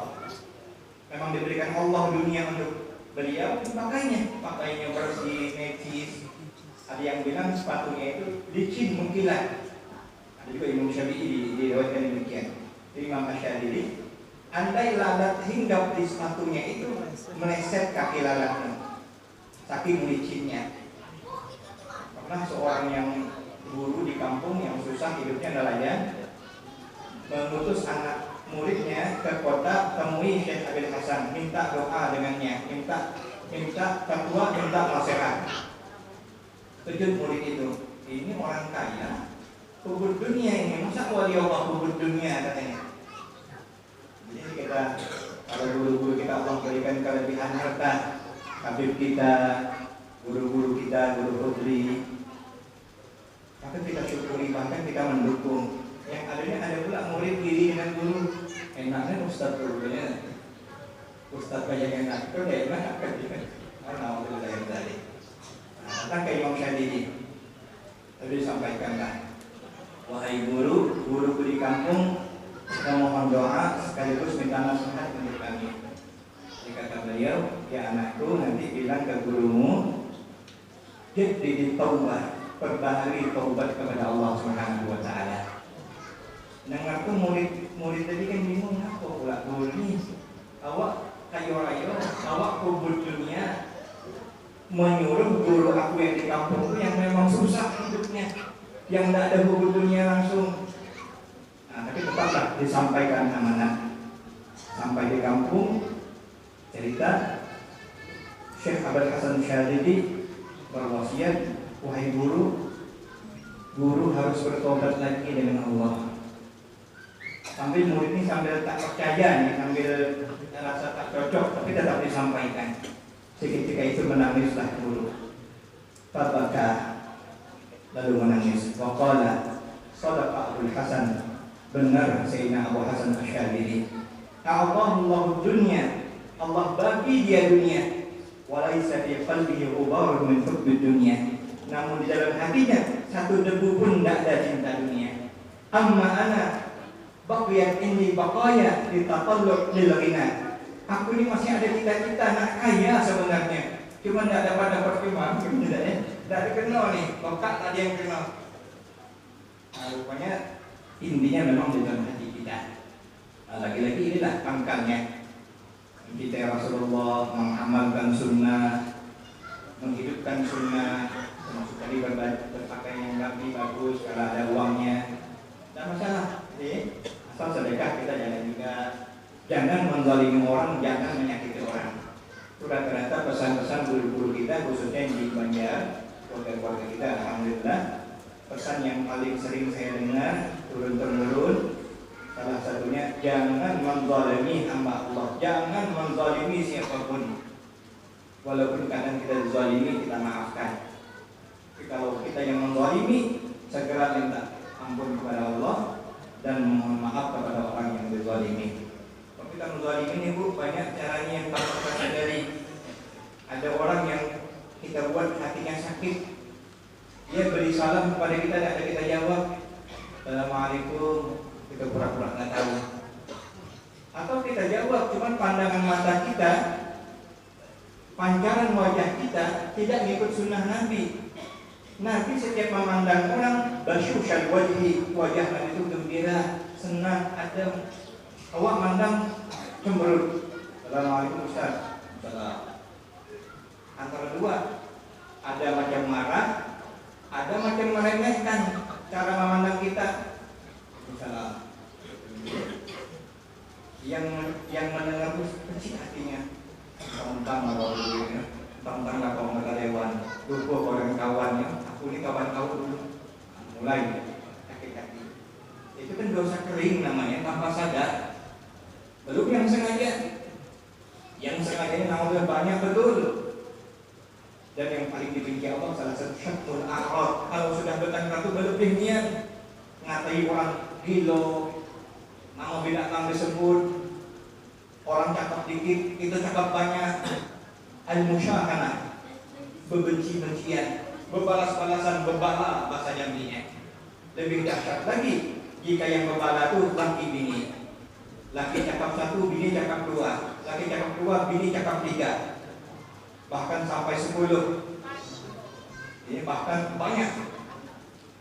memang diberikan Allah dunia untuk beliau, pakainya bersih, necis. Ada yang bilang sepatunya itu licin mengkilat. Ada juga Imam Syafi'i diriwayatkan demikian. Imam Asy'ari, andai lalat hinggap di sepatunya itu meleset kaki lalatnya, saking licinnya. Pernah seorang yang guru di kampung yang susah hidupnya nelayan, mengutus anak muridnya ke kota, temui Syekh Abdul Hasan, minta doa dengannya, minta fatwa, minta nasihat. Tujuh murid itu, ini orang kaya, kubur dunia ini, masa wali Allah kubur dunia katanya. Jadi kita, kalau guru-guru kita Allah berikan kelebihan harta, habib kita, guru-guru kita, guru putri, maka kita syukuri, bahkan kita mendukung. Yang adanya ada pula murid diri dengan guru, enaknya ustaz gurunya, ustaz banyak enak, itu dia enak kan dia, karena waktu saya tadi. Datang ke Imam Syafi'i, tadi disampaikanlah, wahai guru di kampung, kita mohon doa sekaligus minta nasihat untuk kami. Jadi kata beliau, ya anakku, nanti bilang ke gurumu, jadi taubat, perbaharui taubat kepada Allah Subhanahu wa taala. Dengar tuh murid tadi kan bingung, apa pula guru ini? Awak kayo-kayo, awak kubur dunia, menyuruh guru aku yang di kampung itu yang memang susah hidupnya, yang tidak ada kubur dunia langsung. Nah, tapi tetaplah disampaikan amanah. Sampai di kampung, cerita Syekh Abdul Hasan Syadzili berwasiat, wahai guru harus bertobat lagi dengan Allah. Sambil murid ini sambil tak percaya nih, sambil rasa tak cocok, tapi tetap disampaikan. Seketika itu menangislah guru. Tabaka lalu menangis. Waqala sadaqa Abul Hasan, benar Sayyidina Abu Hasan Asy'adili. A'atahullahu dunya, Allah bagi dia dunia. Walaisa fi qalbihi ghubarun min hubbid dunya, namun di dalam hatinya satu debu pun tidak ada cinta dunia. Amma ana baqiyat inni baqaya litatalluq lil ghina. Aku ini masih ada cita-cita nak kaya sebenarnya, cuma tidak dapat kemana, tidak ya, tidak dikenal nih, kokak tadi yang kenal. Nah, rupanya intinya memang di dalam hati kita. Nah, lagi-lagi inilah pangkalnya. Kita ya Rasulullah mengamalkan sunnah, menghidupkan sunnah, termasuk tadi berpakaian yang rapi bagus, kalau ada uangnya, tidak masalah. Jadi asal sedekah kita jalan juga. Jangan menzalimi orang, jangan menyakiti orang. Itu rata-rata pesan-pesan guru-guru kita, khususnya yang di Banjar, keluarga-keluarga kita, alhamdulillah. Pesan yang paling sering saya dengar turun-temurun, salah satunya jangan menzalimi hamba Allah, jangan menzalimi siapapun. Walaupun kadang kita dizalimi, kita maafkan. Tapi kalau kita yang menzalimi, segera minta ampun kepada Allah dan mohon maaf kepada orang yang dizalimi. Kita menzalimi ini Bu, banyak caranya yang tak kita sadari. Ada orang yang kita buat hatinya sakit, dia beri salam kepada kita, tidak ada kita jawab, Assalamualaikum, kita pura-pura nggak tahu. Atau kita jawab, cuman pandangan mata kita, pancaran wajah kita tidak mengikut sunnah Nabi. Nabi setiap memandang orang, basyushal wajhi, wajah Nabi itu gembira, senang, adem. Awak mandang cemberut. Assalamualaikum Ustaz. Salam. Antara dua, ada macam marah, ada macam meremehkan cara memandang kita. Salam. Yang mendengar itu kecil hatinya. Tentang apa dulu, tentang apa mereka lewat. Lupa orang kawannya. Aku ini kawan kau dulu. Mulai sakit-sakit. Itu kan dosa kering namanya, tanpa sadar. Belum yang sengaja namanya banyak betul. Dan yang paling dibenci Allah salah satu syakul a'rad. Kalau sudah bertengkar itu berlebih niat, ngatai orang gilo, nama binatang disebut, orang cakap dikit, itu cakap banyak. Al-musyahanah, bebenci-bencian, berbalas-balasan, berbala bahasa Jambinya. Lebih dahsyat lagi jika yang berbala itu laki bini. Laki cakap satu, bini cakap dua. Laki cakap dua, bini cakap tiga. Bahkan sampai 10. Ini bahkan banyak.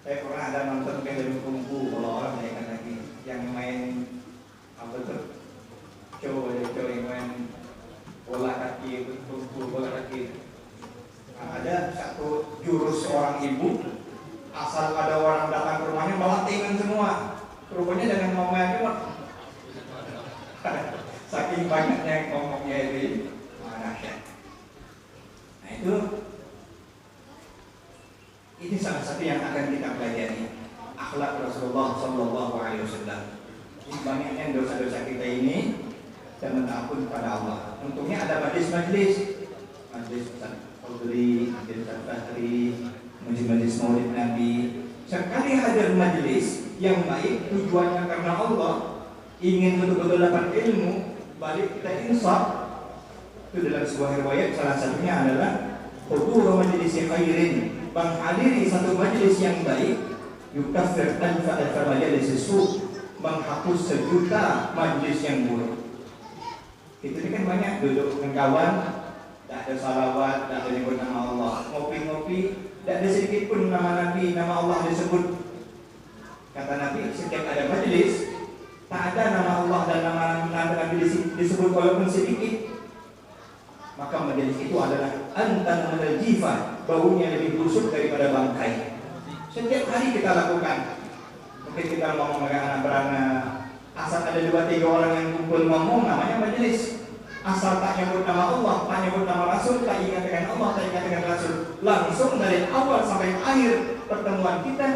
Saya pernah ada nonton film kungfu, kalau orang saya kan lagi yang main apa tuh? Cowok yang main bola kaki, kungfu bola kaki. Nah, ada satu jurus seorang ibu, asal ada orang datang ke rumahnya melatihkan semua. Rupanya dengan ngomongnya saking banyaknya yang ngomongnya itu dahsyat. Nah ini salah satu yang akan kita pelajari, akhlak Rasulullah Sallallahu Alaihi Wasallam. Banyaknya dosa-dosa kita ini dan minta ampun kepada Allah. Untungnya ada majlis Al-Qudri, majlis Al-Fahri, majlis Maulid Nabi. Sekali hadir majlis yang baik, tujuannya karena Allah, ingin betul-betul dapat ilmu, balik kita insaf. Itu dalam sebuah riwayat salah satunya adalah hudur majlis khairin, menghadiri satu majlis yang baik, yukaffir alfa majlis su', menghapus sejuta majlis yang buruk. Itu kan banyak duduk dengan kawan, tak ada salawat, tak ada nyebut nama Allah, ngopi-ngopi, tak ada sedikit pun nama Nabi, nama Allah disebut. Kata Nabi, setiap ada majlis, tak ada nama Allah dan nama Nabi disebut walaupun sedikit, maka majelis itu adalah antan minal jifa, baunya lebih busuk daripada bangkai. Setiap hari kita lakukan. Mungkin kita ngomong dengan anak beranak, asal ada 2-3 orang yang kumpul ngomong, namanya majelis. Asal tak nyebut nama Allah, tak nyebut nama Rasul, tak ingat dengan Allah, tak ingat dengan Rasul, langsung dari awal sampai akhir pertemuan kita,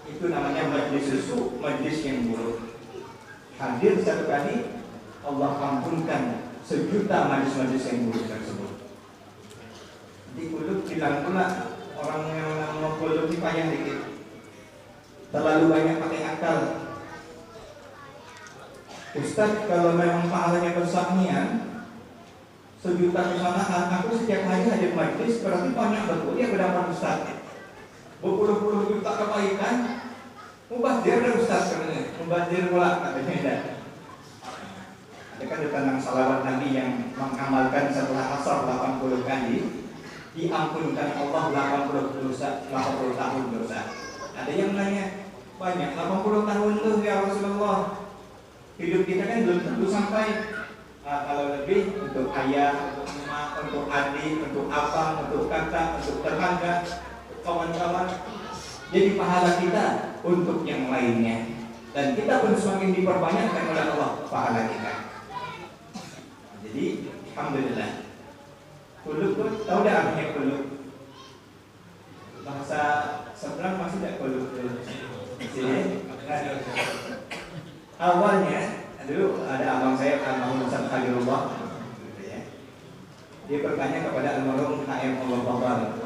itu namanya majelis susu, majelis yang buruk. Hadir satu kali, Allah ampunkan sejuta majlis-majlis yang buruk tersebut. Di kulit bilang pula orang yang mengumpul kulub sih payah dikit. Terlalu banyak pakai akal. Ustaz, kalau memang pahalanya besar nian, 1 juta kesalahan, aku setiap hari hadir majlis, berarti banyak betul ya berdapat Ustaz. Berpuluh-puluh juta kebaikan, mubazir dan Ustaz sebenarnya, mubazir pula katanya tidak. Ada kan tentang salawat Nabi yang mengamalkan setelah asar 80 kali, diampunkan Allah 80 tahun dosa. Ada yang nanya, banyak 80 tahun tuh ya Rasulullah. Hidup kita kan belum tentu sampai. Kalau lebih untuk ayah, untuk emak, untuk adik, untuk abang, untuk kakak, untuk tetangga, kawan-kawan. Jadi pahala kita untuk yang lainnya. Dan kita pun semakin diperbanyakkan oleh Allah pahala kita. Jadi alhamdulillah. Kulub tuh tahu dah artinya kulub. Bahasa seberang masih tak kulub tuh. Sini. Awalnya, dulu ada abang saya, almarhum Ustaz Khalilullah, dia bertanya kepada almarhum HM Allah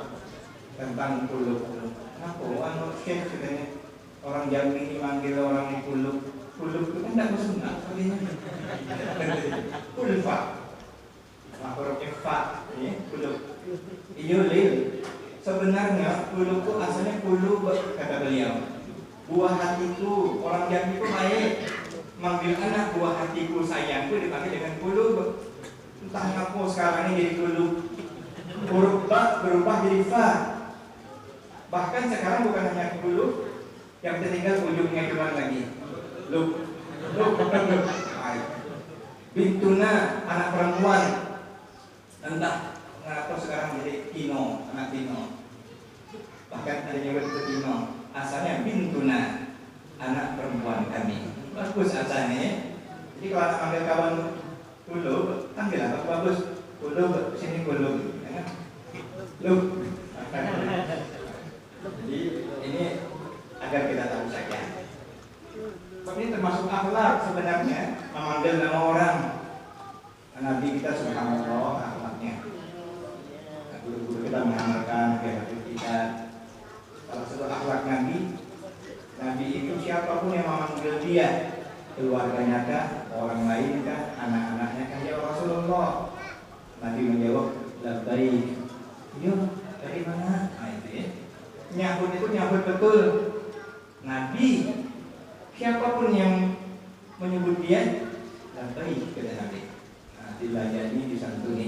tentang kulub. Kenapa? Anu Syekh katanya, orang Jambi ini manggil orang kulub. Kulub itu kan tidak bersunat, katanya. Kulfa, hurufnya fa, ya, kulub. Iyulil. Sebenarnya kulub itu asalnya kulub, kata beliau. Buah hatiku, orang Jambi itu baik. Manggil anak buah hatiku sayangku dipanggil dengan kulub. Entah kenapa sekarang ini jadi kulub. Huruf ba berubah jadi fa. Bahkan sekarang bukan hanya kulub, yang tertinggal ujungnya cuma lagi lub. Bintuna anak perempuan. Entah kenapa sekarang jadi Tino, anak Tino. Bahkan ada yang nyebut Tino. Asalnya bintuna anak perempuan kami. Bagus asalnya. Jadi kalau anak panggil kawan kulub, panggil apa? Bagus. Kulub, sini kulub. Ya. Lub. Jadi ini agar kita tahu saja. Ini termasuk akhlak sebenarnya, memanggil nama orang. Nabi kita subhanallah akhlaknya. Guru-guru kita mengamalkan kehidupan kita. Salah satu akhlak Nabi itu siapapun yang memanggil dia, keluarganya kah, orang lain kah, anak-anaknya kah, ya Rasulullah. Nabi menjawab, labbaik. Yo, dari mana? Nah itu ya. Nyahut itu nyahut betul. Nabi, siapapun yang menyebut dia, labbaik kata Nabi. Nah, dilayani, disantuni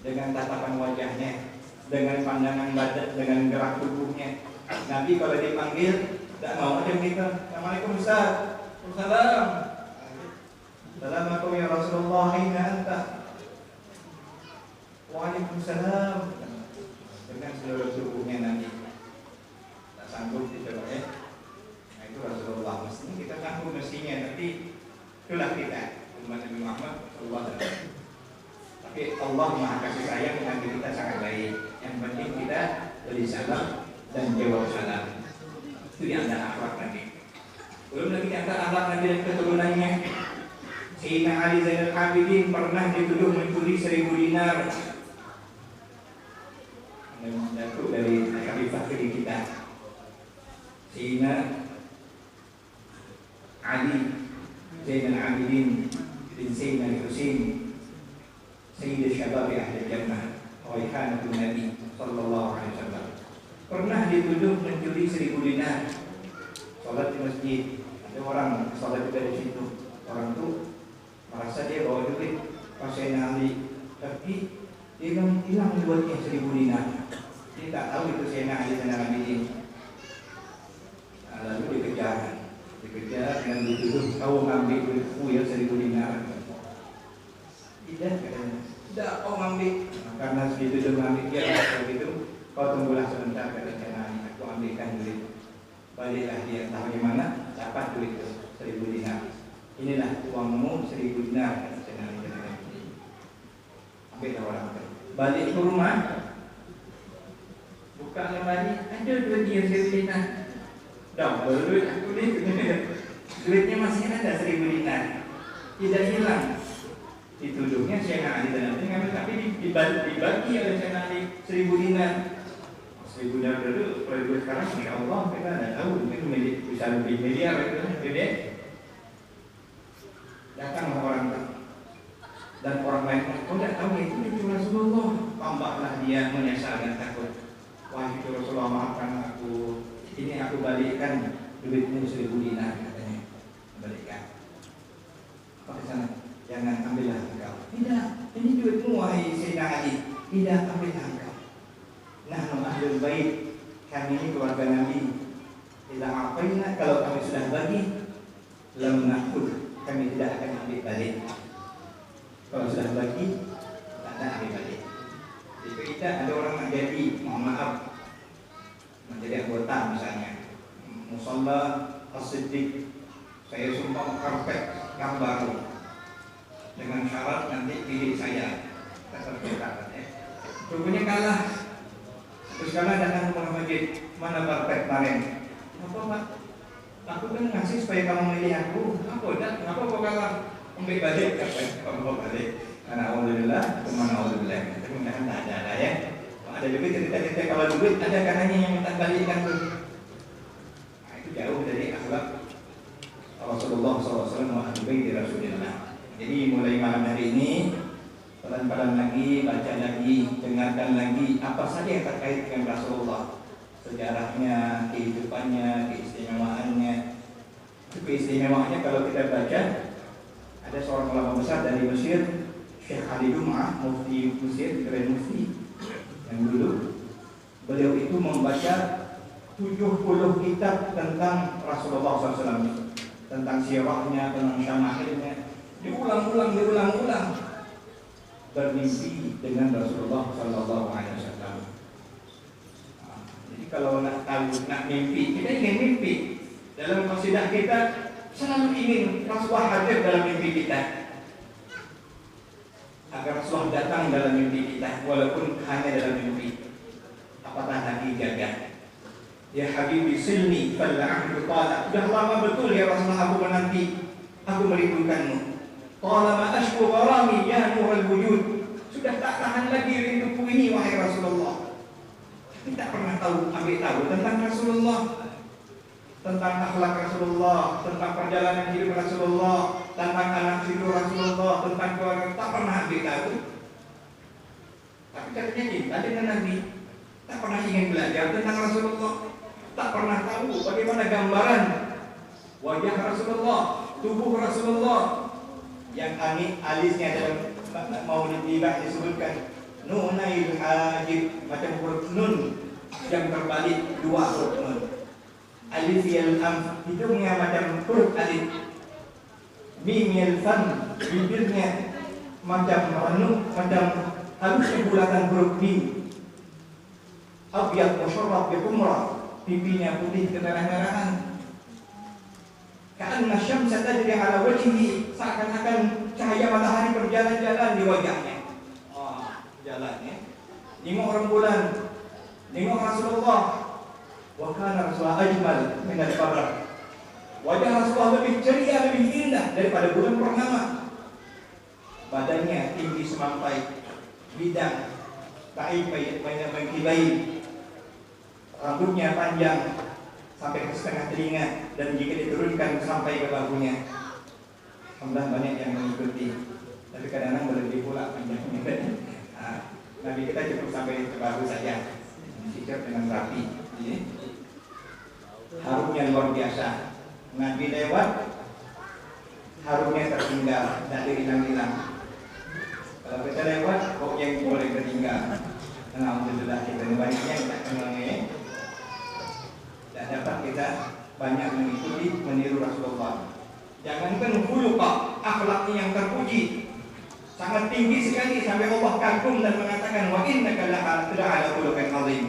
dengan tatapan wajahnya, dengan pandangan badan, dengan gerak tubuhnya. Nabi kalau dipanggil tidak mau macam kita. Assalamualaikum Ustaz. Waalaikumsalam. Assalamualaikum ya Rasulullah. Aina anta? Waalaikumsalam. Dengan seluruh tubuhnya Nabi. Tak sanggup kita ya. Nah itu Rasulullah. Mestinya kita sanggup mestinya. Tapi itulah kita umat Nabi Muhammad sallallahu alaihi wasallam. Tapi Allah Maha kasih sayang dengan kita sangat baik. Yang penting kita beri salam dan jawab salam. Itu yang ada akhlak Nabi. Belum lagi antara akhlak Nabi dan keturunannya. Sayyidina Ali Zainal Abidin pernah dituduh mencuri 1000 dinar. Datuk dari Khalifah kiri kita. Sayyidina Ali Zainal Abidin bin Sayyidina Husain Sayyidul Syabab Ahli Jannah Waihanatun Nabi sallallahu alaihi wasallam pernah dituduh mencuri 1000 dinar. Salat di masjid, ada orang salat juga di situ. Orang itu merasa dia bawa duit pas saya Ali, tapi dia hilang duitnya 1000 dinar. Dia tak tahu itu saya Ali dan Nabi. Lalu dikejar dan dituduh kau ngambil duitku ya 1000 dinar. Tidak katanya. Tidak kau ngambil. Karena dituduh ngambil dia begitu. Kau tunggulah sebentar katanya, aku ambilkan duit. Baliklah dia tahu di mana dapat duit itu 1000 dinar. Inilah uangmu 1000 dinar katanya. Ambil orang itu. Balik ke rumah, buka lemari, ada duit dia 1000 dinar. Dah duit aku ni, duitnya masih ada 1000 dinar, tidak hilang. Dituduhnya Syekh Ali dan Nabi ngambil, tapi dibagi oleh Syekh Ali 1000 dinar. $1.000 dulu, kalau duit sekarang ya Allah kita tidak tahu, mungkin bisa lebih miliar itu gede. Datang orang dan orang lain, kau tidak tahu itu Rasulullah. Tambahlah dia menyesal dan takut. Wah itu Rasulullah, maafkan aku, ini aku balikkan duitnya 1.000 dinar katanya, balikkan. Pakai sana, jangan ambillah engkau. Tidak, ini duitmu wahai Sayyidina Ali. Tidak, ambillah engkau. Nahnu ahlul bait, kami ini keluarga Nabi. Idza a'tayna, kalau kami sudah bagi, lam na'khud, kami tidak akan ambil balik. Kalau sudah bagi, tak ada ambil balik. Jika tidak ada orang nak jadi, mohon maaf, menjadi anggota misalnya, musalla as-siddiq, saya sumpah karpet yang baru dengan syarat nanti pilih saya tersertifikat. Rupanya kalah. Terus kalah datang ke masjid, mana karpet kemarin? Apa Pak? Aku kan ngasih supaya kamu milih aku. Kenapa kau kalah? Ambil balik karpet, kamu balik. Karena alhamdulillah, kemana alhamdulillah. Mudah-mudahan tak ada ya. Ada juga cerita-cerita kalau duit ada karenanya yang minta balikkan tuh. Nah, itu jauh dari akhlak Rasulullah SAW wa ahli Rasulullah. Jadi mulai malam hari ini pelan-pelan lagi, baca lagi, dengarkan lagi apa saja yang terkait dengan Rasulullah, sejarahnya, kehidupannya, keistimewaannya. Itu keistimewaannya kalau kita baca, ada seorang ulama besar dari Mesir, Syekh Ali Dum'ah, mufti Mesir, keren mufti yang dulu, beliau itu membaca 70 kitab tentang Rasulullah SAW, tentang sirahnya, tentang syama'ilnya, diulang-ulang, bermimpi dengan Rasulullah SAW. Jadi kalau nak tahu, nak mimpi, kita ingin mimpi. Dalam qasidah kita selalu ingin Rasulullah hadir dalam mimpi kita, agar Rasulullah datang dalam mimpi kita, walaupun hanya dalam mimpi. Apatah lagi jaga. Ya Habibi silni fal ahdu qala. Sudah lama betul ya Rasulullah aku menanti, aku merindukanmu. Qala ma ashku gharami ya nurul wujud. Sudah tak tahan lagi rinduku ini wahai Rasulullah. Tapi tak pernah ambil tahu tentang Rasulullah, tentang akhlak Rasulullah, tentang perjalanan hidup Rasulullah, tentang anak cucu Rasulullah, tentang keluarga, tak pernah ambil tahu. Tapi katanya cinta dengan Nabi, tak pernah ingin belajar tentang Rasulullah, tak pernah tahu bagaimana gambaran wajah Rasulullah, tubuh Rasulullah, yang alisnya dalam Maulid Ibah disebutkan Nunail Hajib, macam huruf nun yang terbalik, 2 huruf nun. Alif yal am, hidungnya macam huruf alif. Mim yal fam, bibirnya macam ranum, macam halusnya bulatan huruf mim. Abyad musyarraf bi humrah, pipinya putih kemerah-merahan. Ka'anna syamsa tajri ala wajhihi, seakan-akan cahaya matahari berjalan-jalan di wajahnya. Jalannya, nengok rembulan, nengok Rasulullah. Wa kana Rasulullah ajmal min al-qamar. Wajah Rasulullah lebih ceria, lebih indah daripada bulan purnama. Badannya tinggi semampai, bidang, taib banyak mengkibai. Rambutnya panjang sampai ke setengah telinga, dan jika diturunkan sampai ke bahunya. Alhamdulillah banyak yang mengikuti. Tapi kadang-kadang berlebih pula panjangnya. Nabi kita cukup sampai ke bahu saja, sikap dengan rapi. Harumnya luar biasa. Nabi lewat, harumnya tertinggal, tidak hilang-hilang. Kalau kita lewat, kok yang boleh tertinggal. Alhamdulillah kita banyaknya tidak kenalnya. Tidak dapat kita banyak mengikuti, meniru Rasulullah. Jangankan khuluqah, akhlaknya yang terpuji, sangat tinggi sekali sampai Allah kagum dan mengatakan wa innaka la'ala khuluqin azim.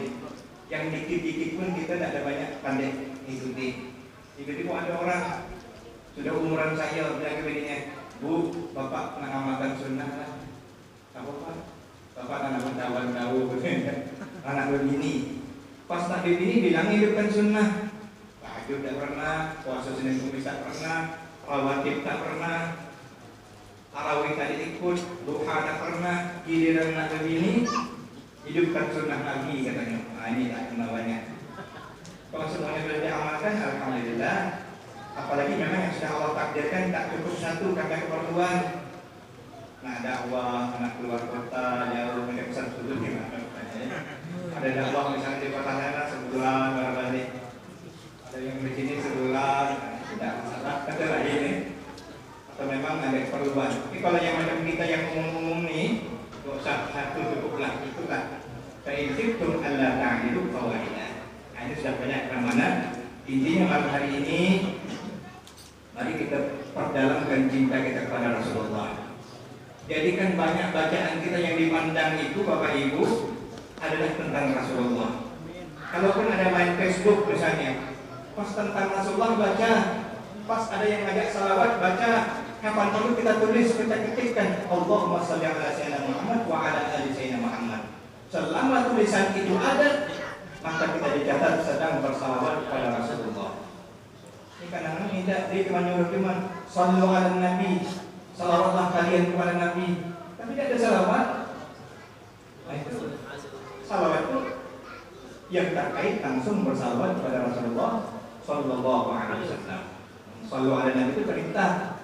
Yang dikit-dikit pun kita tidak ada banyak pandai ikuti. Tiba-tiba ada orang sudah umuran saya bilang begini, Bu, Bapak nak amalkan sunnah lah. Apa Pak? Bapak anak mentawan tahu, anak begini. Pas nak begini bilang hidupkan sunnah. Tahajud tak pernah, puasa Senin Kamis tak pernah, rawatib tak pernah, tarawih tadi ikut, duha tak pernah. Giliran nak begini, hidupkan sunnah lagi katanya. Nah, Nah ini tak kenal banyak. Kalau semuanya sudah diamalkan, alhamdulillah. Apalagi memang yang sudah Allah takdirkan tak cukup satu kakak keperluan. Nah dakwah anak keluar kota jauh mereka besar dulu gimana? Ada dakwah misalnya di kota sana sebulan baru balik. Ada yang di sini sebulan, tidak masalah. Ada lagi ini. Atau memang ada keperluan. Tapi kalau yang macam kita yang umum-umum nih, gak usah satu cukuplah, itulah. Fa'infirtum alla ta'dilu fawaidah. Nah ini sudah banyak kemana. Intinya malam hari ini, mari kita perdalamkan cinta kita kepada Rasulullah. Jadikan banyak bacaan kita yang dipandang itu Bapak Ibu adalah tentang Rasulullah. Kalaupun ada main Facebook misalnya, pas tentang Rasulullah baca, pas ada yang ngajak salawat baca. Kapan perlu kita tulis, kita ketikkan Allahumma shalli ala sayyidina Muhammad wa ala ali sayyidina Muhammad. Selama tulisan itu ada, maka kita dicatat sedang bersalawat kepada Rasulullah. Ini kadang-kadang tidak, dia cuma nyuruh sallu ala nabi, salawatlah kalian kepada Nabi. Tapi tidak ada salawat. Nah itu salawat itu yang terkait langsung bersalawat kepada Rasulullah sallallahu alaihi wasallam. Sallu ala nabi itu perintah.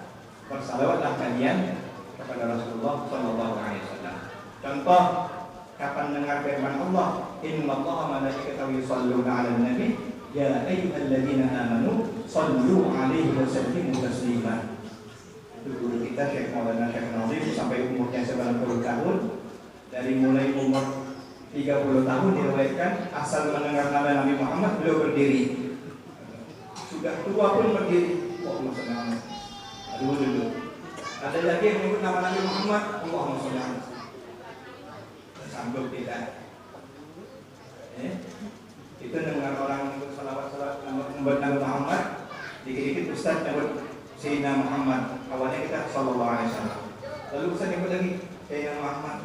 Bersalawatlah kalian kepada Rasulullah sallallahu alaihi wasallam. Contoh kapan dengar firman Allah, innallaha malaikatahu yusholluna 'alan nabi, ya ayyuhalladzina amanu shallu 'alaihi wa sallimu taslima. Itu guru kita Syekh Maulana Syekh Nazim sampai umurnya 90 tahun. Dari mulai umur 30 tahun diriwayatkan asal mendengar nama Nabi Muhammad beliau berdiri. Sudah tua pun berdiri. Allahumma shalli ala dulu. Ada lagi yang menyebut nama Nabi Muhammad, Allahumma sholli alaihi. Sanggup tidak? Itu dengar orang menyebut salawat-salawat membuat Nabi Muhammad, dikit-dikit Ustaz menyebut Sayyidina Muhammad. Awalnya kita sallallahu alaihi wasallam. Lalu Ustaz nyebut lagi Sayyidina Muhammad.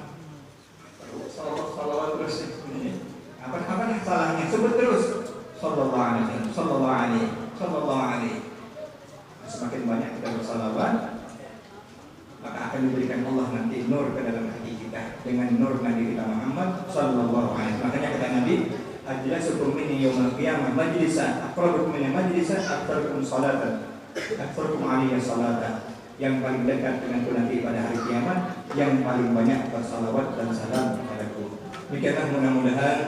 Salawat terus. Apa salahnya? Sebut terus. Sallallahu alaihi wasallam. Sallallahu alaihi. Semakin banyak kita bersalawat, maka akan diberikan Allah nanti nur ke dalam hati kita dengan nur Nabi kita Muhammad sallallahu alaihi wasallam. Makanya kata Nabi, ajlasukum minni yaumil qiyamah majlisan aqrabukum min majlisan aktsarukum salatan aktsarukum alaihi salatan. Yang paling dekat denganku nanti pada hari kiamat, yang paling banyak bersalawat dan salam kepadaku. Demikianlah mudah-mudahan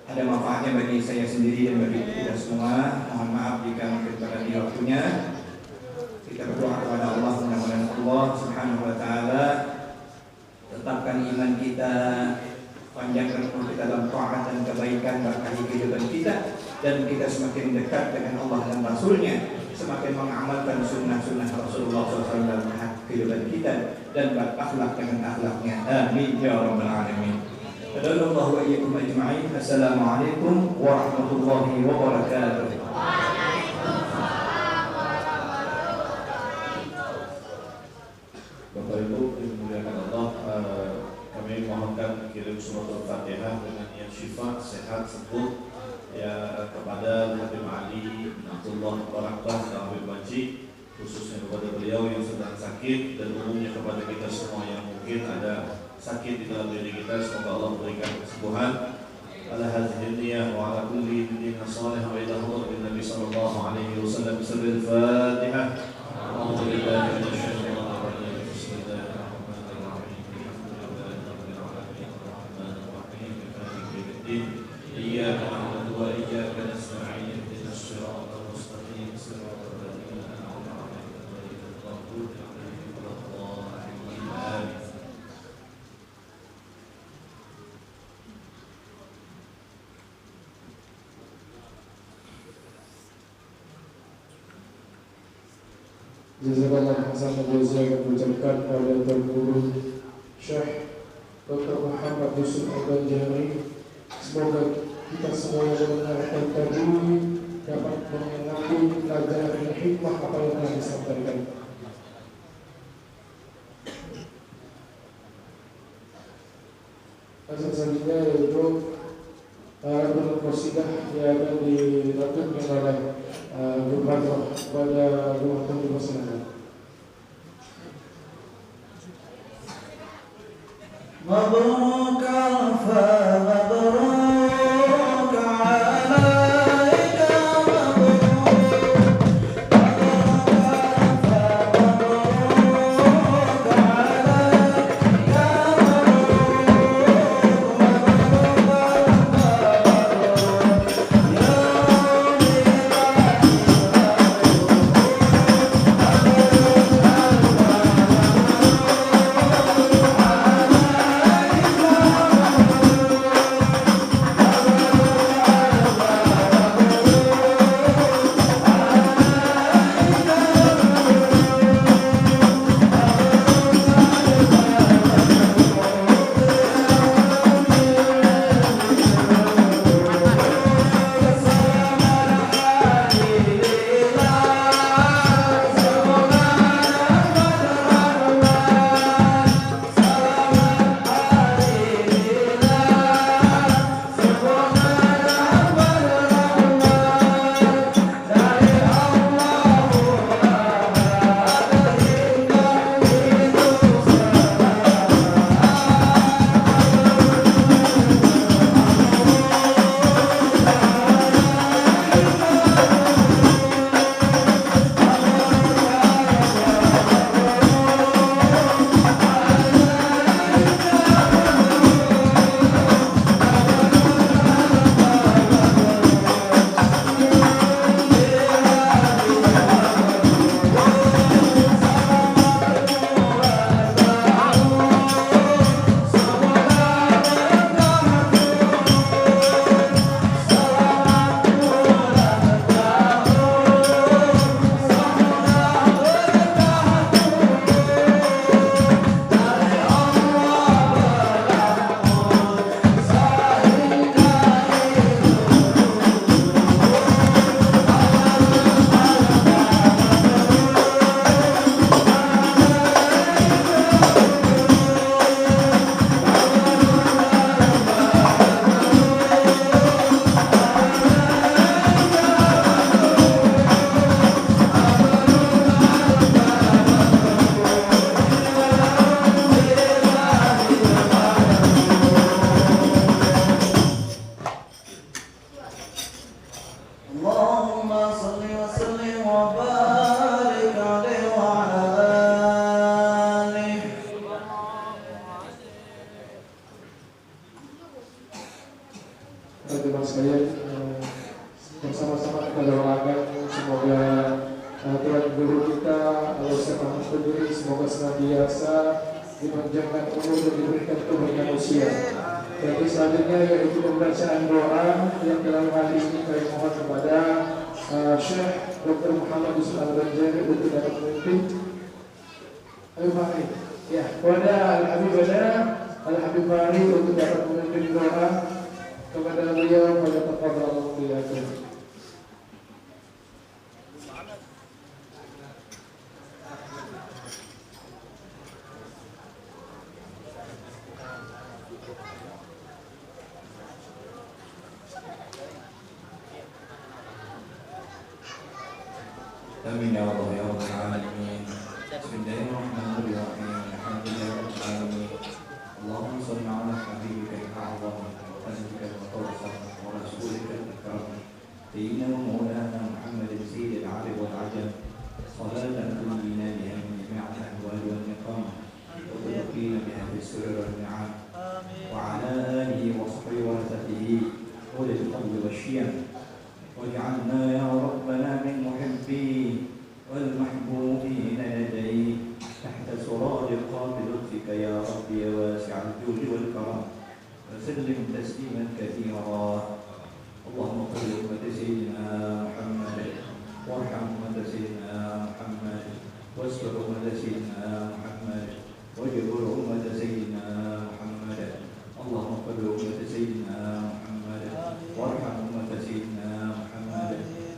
ada manfaatnya bagi saya sendiri dan bagi kita semua. Mohon maaf jika mungkin berhenti waktunya. Kita berdoa kepada Allah, mudah-mudahan Allah Subhanahu wa taala tetapkan iman kita, panjangkan umur kita dalam taat dan kebaikan, berkahi kehidupan kita, dan kita semakin dekat dengan Allah dan Rasul-Nya, semakin mengamalkan sunnah-sunnah Rasulullah SAW dalam kehidupan kita, dan berakhlak dengan akhlaknya. Amin ya rabbal alamin. Allahu wa iyyakum ajma'in. Assalamualaikum warahmatullahi wabarakatuh. Bapak Ibu dimuliakan Allah, kami mohonkan kirim surat Al-Fatihah dengan niat syifa, sehat, sembuh ya kepada Habib Ali bin Abdullah Barakah dan Habib Baji, khususnya kepada beliau yang sedang sakit, dan umumnya kepada kita semua yang mungkin ada sakit di dalam diri kita. Semoga Allah memberikan kesembuhan. Ala hadhihi niyyah wa ala kulli dinin salih wa ila hadratin Nabi sallallahu alaihi wasallam. Al-Fatihah. Alhamdulillah. إياك نعبد وإياك نستعين اهدنا الصراط المستقيم صراط الذين أنعمت عليهم غير المغضوب عليهم ولا الضالين آمين. Jazakallah hasanah jazaa yang mengucapkan pada Tuan Guru Syekh Dr. Muhammad Yusuf Al-Banjari. Semoga kita semua yang mendengarkan tadi dapat mengambil pelajaran dan hikmah apa yang telah disampaikan. Selanjutnya yaitu Rabbul Qasidah yang akan dilakukan oleh Guru Hadrah pada rumah tangga masyarakat. مبروك الفا مبروك وبارك عليه وعلى آله. Teman-teman sekalian, bersama-sama kita doakan semoga Tuhan Guru kita Allah Subhanahu wa Ta'ala semoga senantiasa dipanjangkan umur dan diberikan keberkahan usia. Dan selanjutnya yaitu pembacaan doa yang dalam hal ini kami mohon kepada Syekh Dr. Muhammad Yusuf Al-Banjari untuk dapat memimpin. Ayo mari. Ya, kepada Al-Habib Fahri untuk dapat memimpin doa kepada beliau pada tafadhal beliau. Amin ya Allah ya Rabbal alamin. Bismillahirrahmanirrahim. Alhamdulillahi rabbil alamin. Allahumma shalli ala habibika al-a'zam wa nabiyyika al-muqaddas wa rasulika al-akram sayyidina wa maulana Muhammadin sayyidil arab wal ajam. Salatan tunjina biha min jami'il ahwal wal niqam wa tuqina biha bis surur wal ni'am. Wa ala alihi wa sahbihi wa sahbihi ulil fadli wasyiyam. واجعلنا يا ربنا من محبين والمحبوبين لديك تحت سرادقات لطفك يا رب يا واسع الجود والكرم وسلم تسليما كثيرا. اللهم صل على سيدنا محمد وارحم أمة سيدنا محمد واستر أمة سيدنا محمد واجبر أمة سيدنا محمد. اللهم صل على سيدنا محمد وارحم أمة سيدنا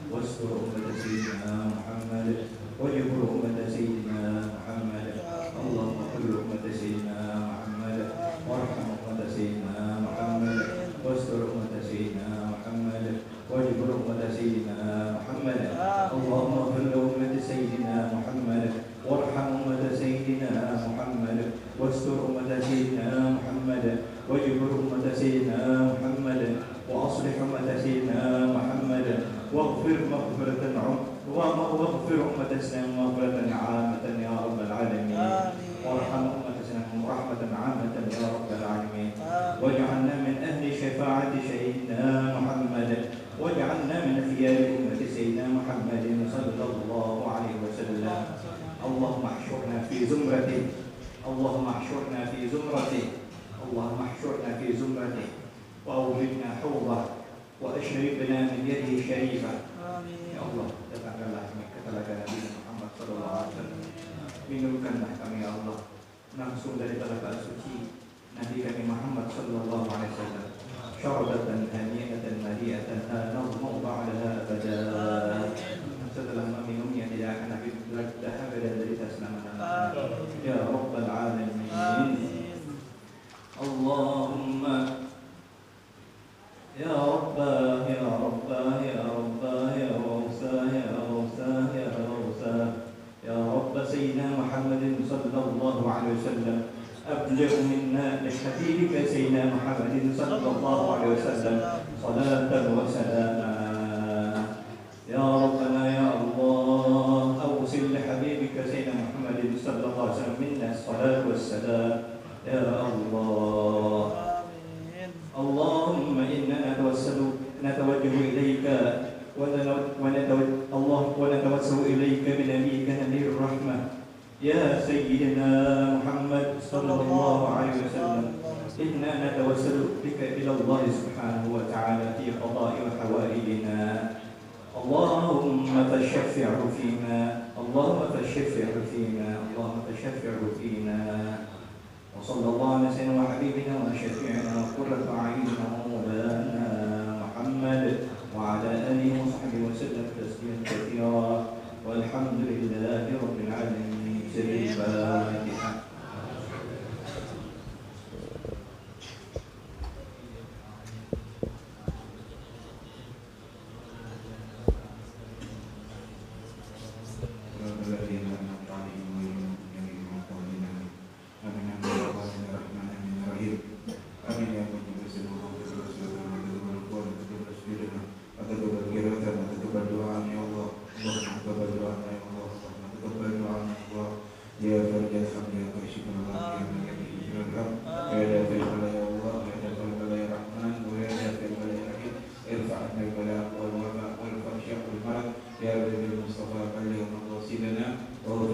واستر أمة سيدنا محمد واجبر أمة سيدنا محمد. اللهم كل أمة سيدنا محمد وارحم أمة سيدنا محمد واستر أمة سيدنا محمد واجبر أمة سيدنا محمد. اللهم كل أمة سيدنا محمد وارحم أمة سيدنا محمد واستر أمة سيدنا محمد واجبر أمة سيدنا محمد وأصلح أمة سيدنا محمد واغفر مغفرة واغفر أمة سيدنا مغفرة عامة يا رب العالمين. وارحم أمة سيدنا رحمة عامة يا رب العالمين. واجعلنا من أهل شفاعة سيدنا محمد واجعلنا من خيار أمة سيدنا محمد صلى الله عليه وسلم. اللهم احشرنا في زمرته اللهم احشرنا في زمرته اللهم احشرنا في زمرته وأوردنا حوضه وأشربنا من يده الشريفة. Ya Allah, datangkanlah ke telaga Nabi Muhammad SAW. Minumkanlah kami ya Allah langsung dari telaga suci Nabi kami Muhammad SAW. Syarbatan hani'atan mari'atan la nazma'u ba'daha abada. Setelah meminumnya tidak akan lagi dahaga dan derita selama-lamanya. Ya Rabbal Alamin. Allahumma Ya Rabbah, Ya Rabbah, Ya Rabbah, Ya Rawsah, Ya Rawsah, Ya Rawsah, Ya Rabbah Sayyidina Muhammadin sallallahu alaihi wasallam. أبلغ منا لحبيبك سيدنا محمد صلى الله عليه وسلم صلاة وسلاما. يا ربنا يا الله أوصل لحبيبك سيدنا محمد صلى الله عليه وسلم منا الصلاة والسلام يا الله. اللهم إنا نتوجه إليك ونتوسل إليك بنبيك نبي الرحمة يا سيدنا محمد صلى الله عليه وسلم. إنا نتوسل بك إلى الله سبحانه وتعالى في قضاء حوائجنا. اللهم فشفع فينا اللهم فشفع فينا اللهم فشفع فينا. وصلى الله على سيدنا وحبيبنا وشفيعنا وقرة أعيننا ومولانا محمد وعلى آله وصحبه وسلم تسليما كثيرا. والحمد لله رب العالمين. الفاتحة. تقبل دعاءنا يا الله ربنا تقبل دعاءنا يا الله يا فرج الهم يا كاشف الغم يا من يكشف الغم يا دافع البلاء يا الله يا دافع البلاء يا رحمن ويا دافع البلاء يا رحيم ارفع عنا البلاء والوباء والفحش والمرض يا رب المصطفى بلغ مقاصدنا وهو